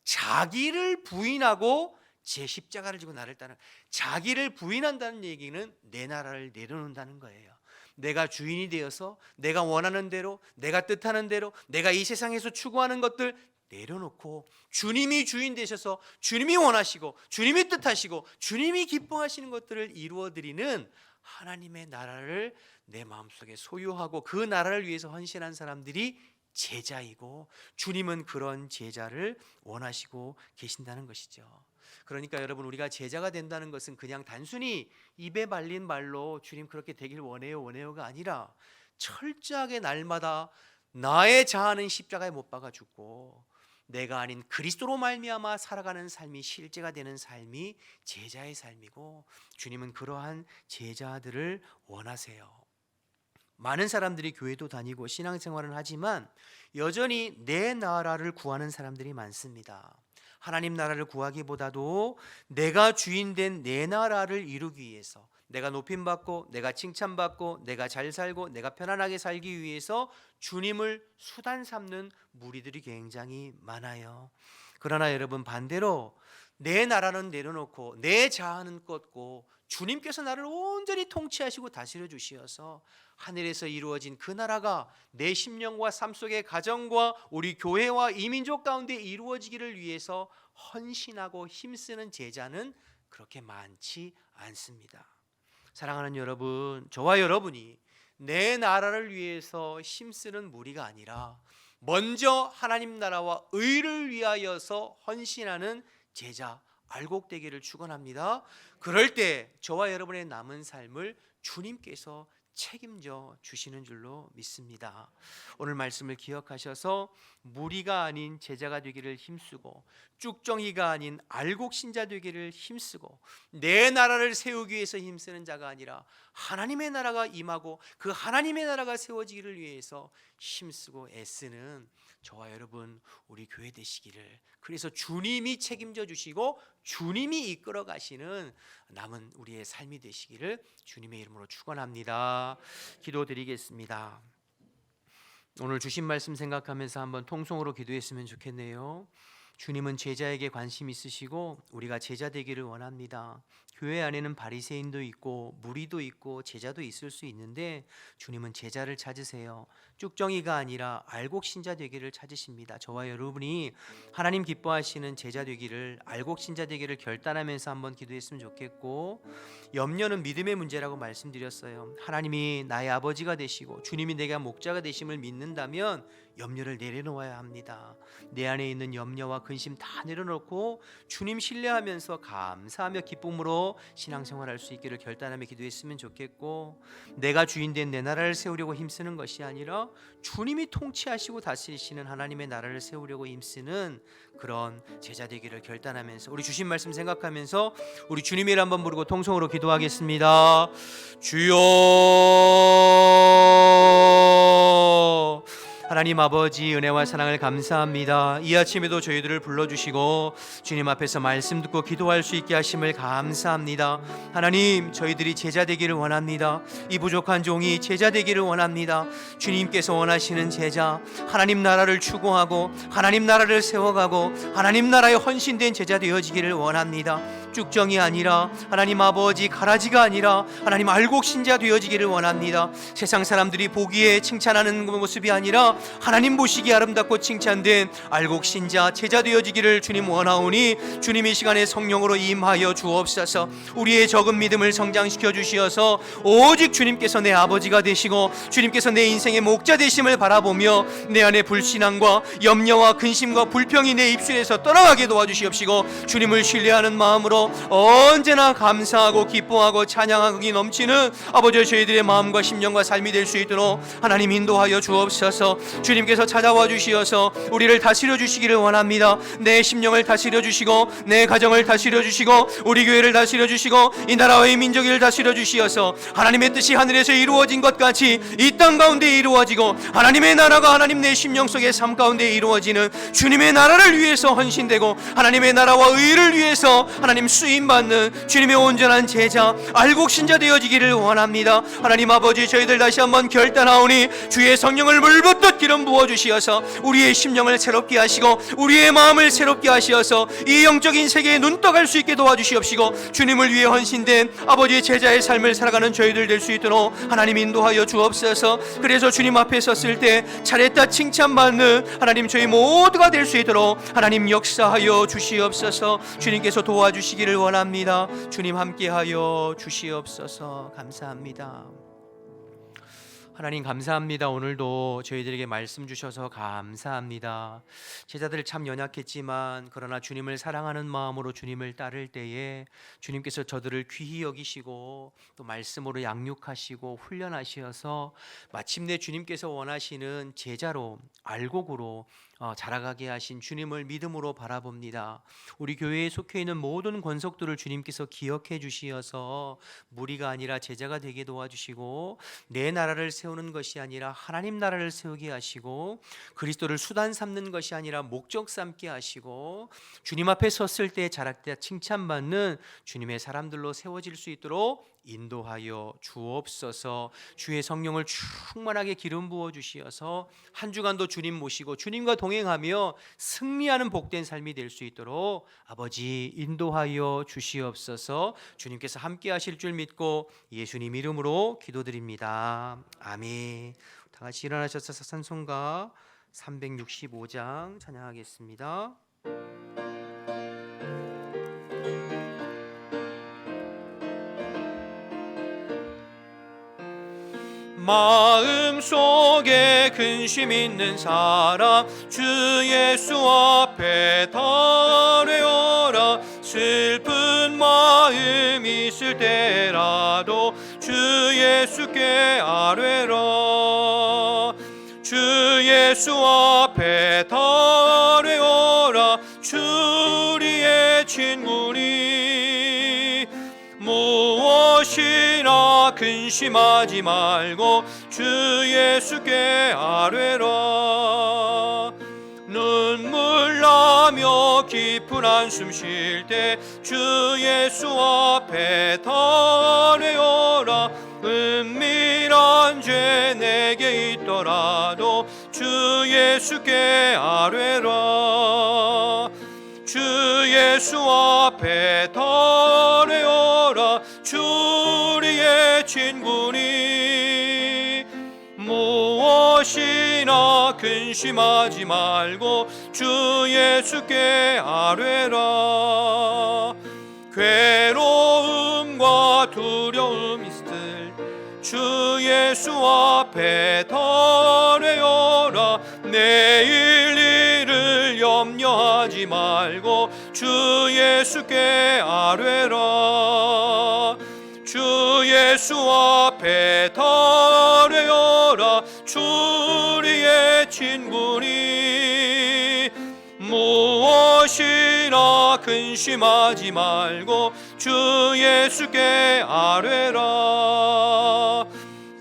자기를 부인하고 제 십자가를 지고 나를 따르는, 자기를 부인한다는 얘기는 내 나라를 내려놓는다는 거예요. 내가 주인이 되어서 내가 원하는 대로, 내가 뜻하는 대로, 내가 이 세상에서 추구하는 것들 내려놓고 주님이 주인 되셔서 주님이 원하시고 주님이 뜻하시고 주님이 기뻐하시는 것들을 이루어드리는 하나님의 나라를 내 마음속에 소유하고 그 나라를 위해서 헌신한 사람들이 제자이고, 주님은 그런 제자를 원하시고 계신다는 것이죠. 그러니까 여러분, 우리가 제자가 된다는 것은 그냥 단순히 입에 발린 말로 주님 그렇게 되길 원해요가 아니라 철저하게 날마다 나의 자아는 십자가에 못 박아 죽고 내가 아닌 그리스도로 말미암아 살아가는 삶이 실제가 되는 삶이 제자의 삶이고, 주님은 그러한 제자들을 원하세요. 많은 사람들이 교회도 다니고 신앙생활은 하지만 여전히 내 나라를 구하는 사람들이 많습니다. 하나님 나라를 구하기보다도 내가 주인 된 내 나라를 이루기 위해서, 내가 높임받고 내가 칭찬받고 내가 잘 살고 내가 편안하게 살기 위해서 주님을 수단 삼는 무리들이 굉장히 많아요. 그러나 여러분, 반대로 내 나라는 내려놓고 내 자아는 꺾고 주님께서 나를 온전히 통치하시고 다스려 주시어서 하늘에서 이루어진 그 나라가 내 심령과 삶 속의 가정과 우리 교회와 이민족 가운데 이루어지기를 위해서 헌신하고 힘쓰는 제자는 그렇게 많지 않습니다. 사랑하는 여러분, 저와 여러분이 내 나라를 위해서 힘쓰는 무리가 아니라 먼저 하나님 나라와 의를 위하여서 헌신하는 제자, 알곡되기를 축원합니다. 그럴 때 저와 여러분의 남은 삶을 주님께서 책임져 주시는 줄로 믿습니다. 오늘 말씀을 기억하셔서 무리가 아닌 제자가 되기를 힘쓰고 쭉정이가 아닌 알곡신자 되기를 힘쓰고 내 나라를 세우기 위해서 힘쓰는 자가 아니라 하나님의 나라가 임하고 그 하나님의 나라가 세워지기를 위해서 힘쓰고 애쓰는 저와 여러분 우리 교회 되시기를, 그래서 주님이 책임져 주시고 주님이 이끌어 가시는 남은 우리의 삶이 되시기를 주님의 이름으로 축원합니다. 기도드리겠습니다. 오늘 주신 말씀 생각하면서 한번 통성으로 기도했으면 좋겠네요. 주님은 제자에게 관심 있으시고 우리가 제자 되기를 원합니다. 교회 안에는 바리새인도 있고 무리도 있고 제자도 있을 수 있는데 주님은 제자를 찾으세요. 쭉정이가 아니라 알곡신자 되기를 찾으십니다. 저와 여러분이 하나님 기뻐하시는 제자 되기를, 알곡신자 되기를 결단하면서 한번 기도했으면 좋겠고, 염려는 믿음의 문제라고 말씀드렸어요. 하나님이 나의 아버지가 되시고 주님이 내가 목자가 되심을 믿는다면 염려를 내려놓아야 합니다. 내 안에 있는 염려와 근심 다 내려놓고 주님 신뢰하면서 감사하며 기쁨으로 신앙생활할 수 있기를 결단하며 기도했으면 좋겠고, 내가 주인된 내 나라를 세우려고 힘쓰는 것이 아니라 주님이 통치하시고 다스리시는 하나님의 나라를 세우려고 힘쓰는 그런 제자 되기를 결단하면서 우리 주신 말씀 생각하면서 우리 주님의 이름 한번 부르고 통성으로 기도하겠습니다. 주여, 하나님 아버지 은혜와 사랑을 감사합니다. 이 아침에도 저희들을 불러주시고 주님 앞에서 말씀 듣고 기도할 수 있게 하심을 감사합니다. 하나님, 저희들이 제자 되기를 원합니다. 이 부족한 종이 제자 되기를 원합니다. 주님께서 원하시는 제자, 하나님 나라를 추구하고 하나님 나라를 세워가고 하나님 나라에 헌신된 제자 되어지기를 원합니다. 쭉정이 아니라 하나님 아버지 가라지가 아니라 하나님 알곡신자 되어지기를 원합니다. 세상 사람들이 보기에 칭찬하는 모습이 아니라 하나님 보시기에 아름답고 칭찬된 알곡신자 제자 되어지기를 주님 원하오니 주님 이 시간에 성령으로 임하여 주옵소서. 우리의 적은 믿음을 성장시켜 주시어서 오직 주님께서 내 아버지가 되시고 주님께서 내 인생의 목자 되심을 바라보며 내 안에 불신앙과 염려와 근심과 불평이 내 입술에서 떠나가게 도와주시옵시고, 주님을 신뢰하는 마음으로 언제나 감사하고 기뻐하고 찬양하기 넘치는 아버지 저희들의 마음과 심령과 삶이 될 수 있도록 하나님 인도하여 주옵소서. 주님께서 찾아와 주시어서 우리를 다스려 주시기를 원합니다. 내 심령을 다스려 주시고 내 가정을 다스려 주시고 우리 교회를 다스려 주시고 이 나라와 이 민족을 다스려 주시어서 하나님의 뜻이 하늘에서 이루어진 것 같이 이 땅 가운데 이루어지고 하나님의 나라가 하나님 내 심령 속의 삶 가운데 이루어지는 주님의 나라를 위해서 헌신되고 하나님의 나라와 의를 위해서 하나님 쓰임받는 주님의 온전한 제자 알곡신자 되어지기를 원합니다. 하나님 아버지, 저희들 다시 한번 결단하오니 주의 성령을 물붓듯 기름 부어주시어서 우리의 심령을 새롭게 하시고 우리의 마음을 새롭게 하시어서 이 영적인 세계에 눈떠갈 수 있게 도와주시옵시고, 주님을 위해 헌신된 아버지의 제자의 삶을 살아가는 저희들 될 수 있도록 하나님 인도하여 주옵소서. 그래서 주님 앞에 섰을 때 잘했다 칭찬받는 하나님 저희 모두가 될 수 있도록 하나님 역사하여 주시옵소서. 주님께서 도와주시기를 원합니다. 주님 함께하여 주시옵소서. 감사합니다. 하나님 감사합니다. 오늘도 저희들에게 말씀 주셔서 감사합니다. 제자들 참 연약했지만 그러나 주님을 사랑하는 마음으로 주님을 따를 때에 주님께서 저들을 귀히 여기시고 또 말씀으로 양육하시고 훈련하시어서 마침내 주님께서 원하시는 제자로 알곡으로 자라가게 하신 주님을 믿음으로 바라봅니다. 우리 교회에 속해 있는 모든 권속들을 주님께서 기억해 주시어서 무리가 아니라 제자가 되게 도와주시고 내 나라를 세우는 것이 아니라 하나님 나라를 세우게 하시고 그리스도를 수단 삼는 것이 아니라 목적 삼게 하시고 주님 앞에 섰을 때 자락대 칭찬받는 주님의 사람들로 세워질 수 있도록 인도하여 주옵소서. 주의 성령을 충만하게 기름 부어 주시어서 한 주간도 주님 모시고 주님과 동행하며 승리하는 복된 삶이 될 수 있도록 아버지 인도하여 주시옵소서. 주님께서 함께 하실 줄 믿고 예수님 이름으로 기도드립니다. 아멘. 다 같이 일어나셔서 찬송가 365장 찬양하겠습니다. 마음속에 근심 있는 사람 주 예수 앞에 달려오라. 슬픈 마음 있을 때라도 주 예수께 아뢰라. 주 예수 앞에 달려오라. 주 우리의 친구니 무엇이나 근심하지 말고 주 예수께 아뢰라. 눈물 나며 깊은 한숨 쉴 때 주 예수 앞에 달래어라. 은밀한 죄 내게 있더라도 주 예수께 아뢰라. 주 예수 앞에 달래어라. 주 우리의 친구니 무엇이나 근심하지 말고 주 예수께 아뢰라. 괴로움과 두려움 있을 주 예수 앞에 달래어라. 내일 일을 염려하지 말고 주 예수께 아뢰라. 주 예수 앞에 달래어라. 주 우리의 친구니 무엇이나 근심하지 말고 주 예수께 아뢰라.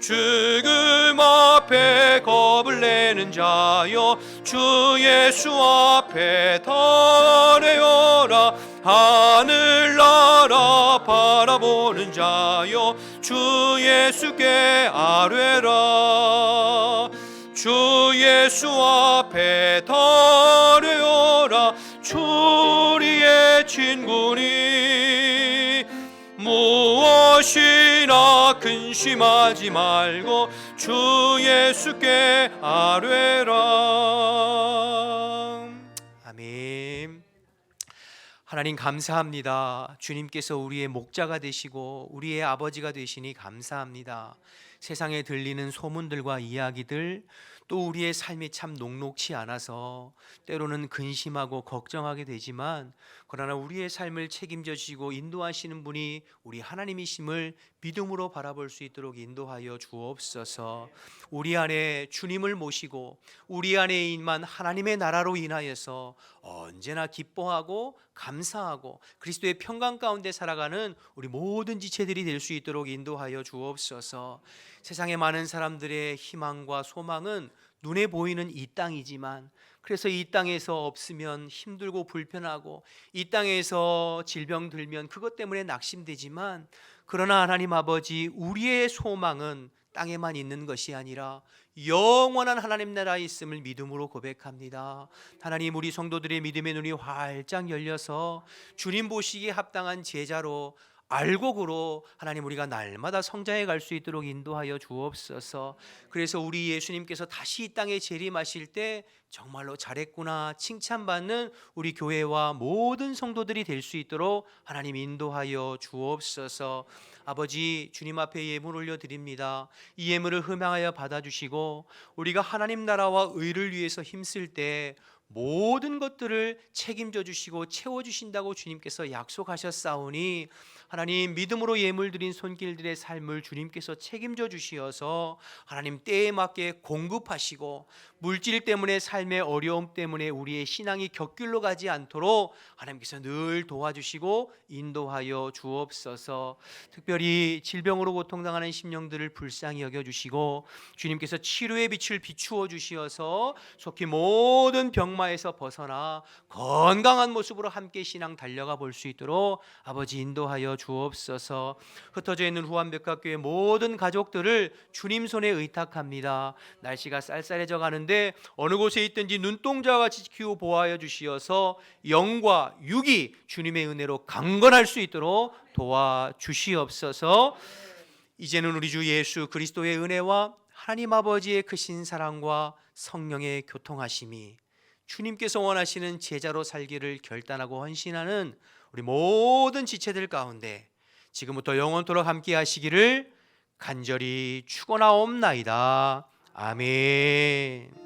죽음 앞에 겁을 내는 자여 주 예수 앞에 달래어라. 하늘나라 바라보는 자여 주 예수께 아뢰라. 주 예수 앞에 달래어라. 주 우리의 친구니 무엇이나 근심하지 말고 주 예수께 아뢰라. 아멘. 하나님 감사합니다. 주님께서 우리의 목자가 되시고 우리의 아버지가 되시니 감사합니다. 세상에 들리는 소문들과 이야기들, 또 우리의 삶이 참 녹록치 않아서 때로는 근심하고 걱정하게 되지만, 그러나 우리의 삶을 책임져 주시고 인도하시는 분이 우리 하나님이심을 믿음으로 바라볼 수 있도록 인도하여 주옵소서. 우리 안에 주님을 모시고 우리 안에 임한 하나님의 나라로 인하여서 언제나 기뻐하고 감사하고 그리스도의 평강 가운데 살아가는 우리 모든 지체들이 될 수 있도록 인도하여 주옵소서. 세상에 많은 사람들의 희망과 소망은 눈에 보이는 이 땅이지만, 그래서 이 땅에서 없으면 힘들고 불편하고 이 땅에서 질병 들면 그것 때문에 낙심되지만, 그러나 하나님 아버지, 우리의 소망은 땅에만 있는 것이 아니라 영원한 하나님 나라에 있음을 믿음으로 고백합니다. 하나님, 우리 성도들의 믿음의 눈이 활짝 열려서 주님 보시기에 합당한 제자로 알곡으로 하나님 우리가 날마다 성장해 갈 수 있도록 인도하여 주옵소서. 그래서 우리 예수님께서 다시 이 땅에 재림하실 때 정말로 잘했구나 칭찬받는 우리 교회와 모든 성도들이 될 수 있도록 하나님 인도하여 주옵소서. 아버지, 주님 앞에 예물 올려드립니다. 이 예물을 흠양하여 받아주시고 우리가 하나님 나라와 의를 위해서 힘쓸 때 모든 것들을 책임져 주시고 채워주신다고 주님께서 약속하셨사오니, 하나님 믿음으로 예물 드린 손길들의 삶을 주님께서 책임져 주시어서 하나님 때에 맞게 공급하시고, 물질 때문에 삶의 어려움 때문에 우리의 신앙이 격길로 가지 않도록 하나님께서 늘 도와주시고 인도하여 주옵소서. 특별히 질병으로 고통당하는 심령들을 불쌍히 여겨주시고 주님께서 치료의 빛을 비추어 주시어서 속히 모든 병마에서 벗어나 건강한 모습으로 함께 신앙 달려가 볼 수 있도록 아버지 인도하여 주옵소서. 흩어져 있는 후한백합교회 모든 가족들을 주님 손에 의탁합니다. 날씨가 쌀쌀해져 가는데 어느 곳에 있든지 눈동자와 같이 지키고 보호하여 주시어서 영과 육이 주님의 은혜로 강건할 수 있도록 도와주시옵소서. 이제는 우리 주 예수 그리스도의 은혜와 하나님 아버지의 크신 사랑과 성령의 교통하심이, 주님께서 원하시는 제자로 살기를 결단하고 헌신하는 우리 모든 지체들 가운데 지금부터 영원토록 함께 하시기를 간절히 축원하옵나이다. 아멘.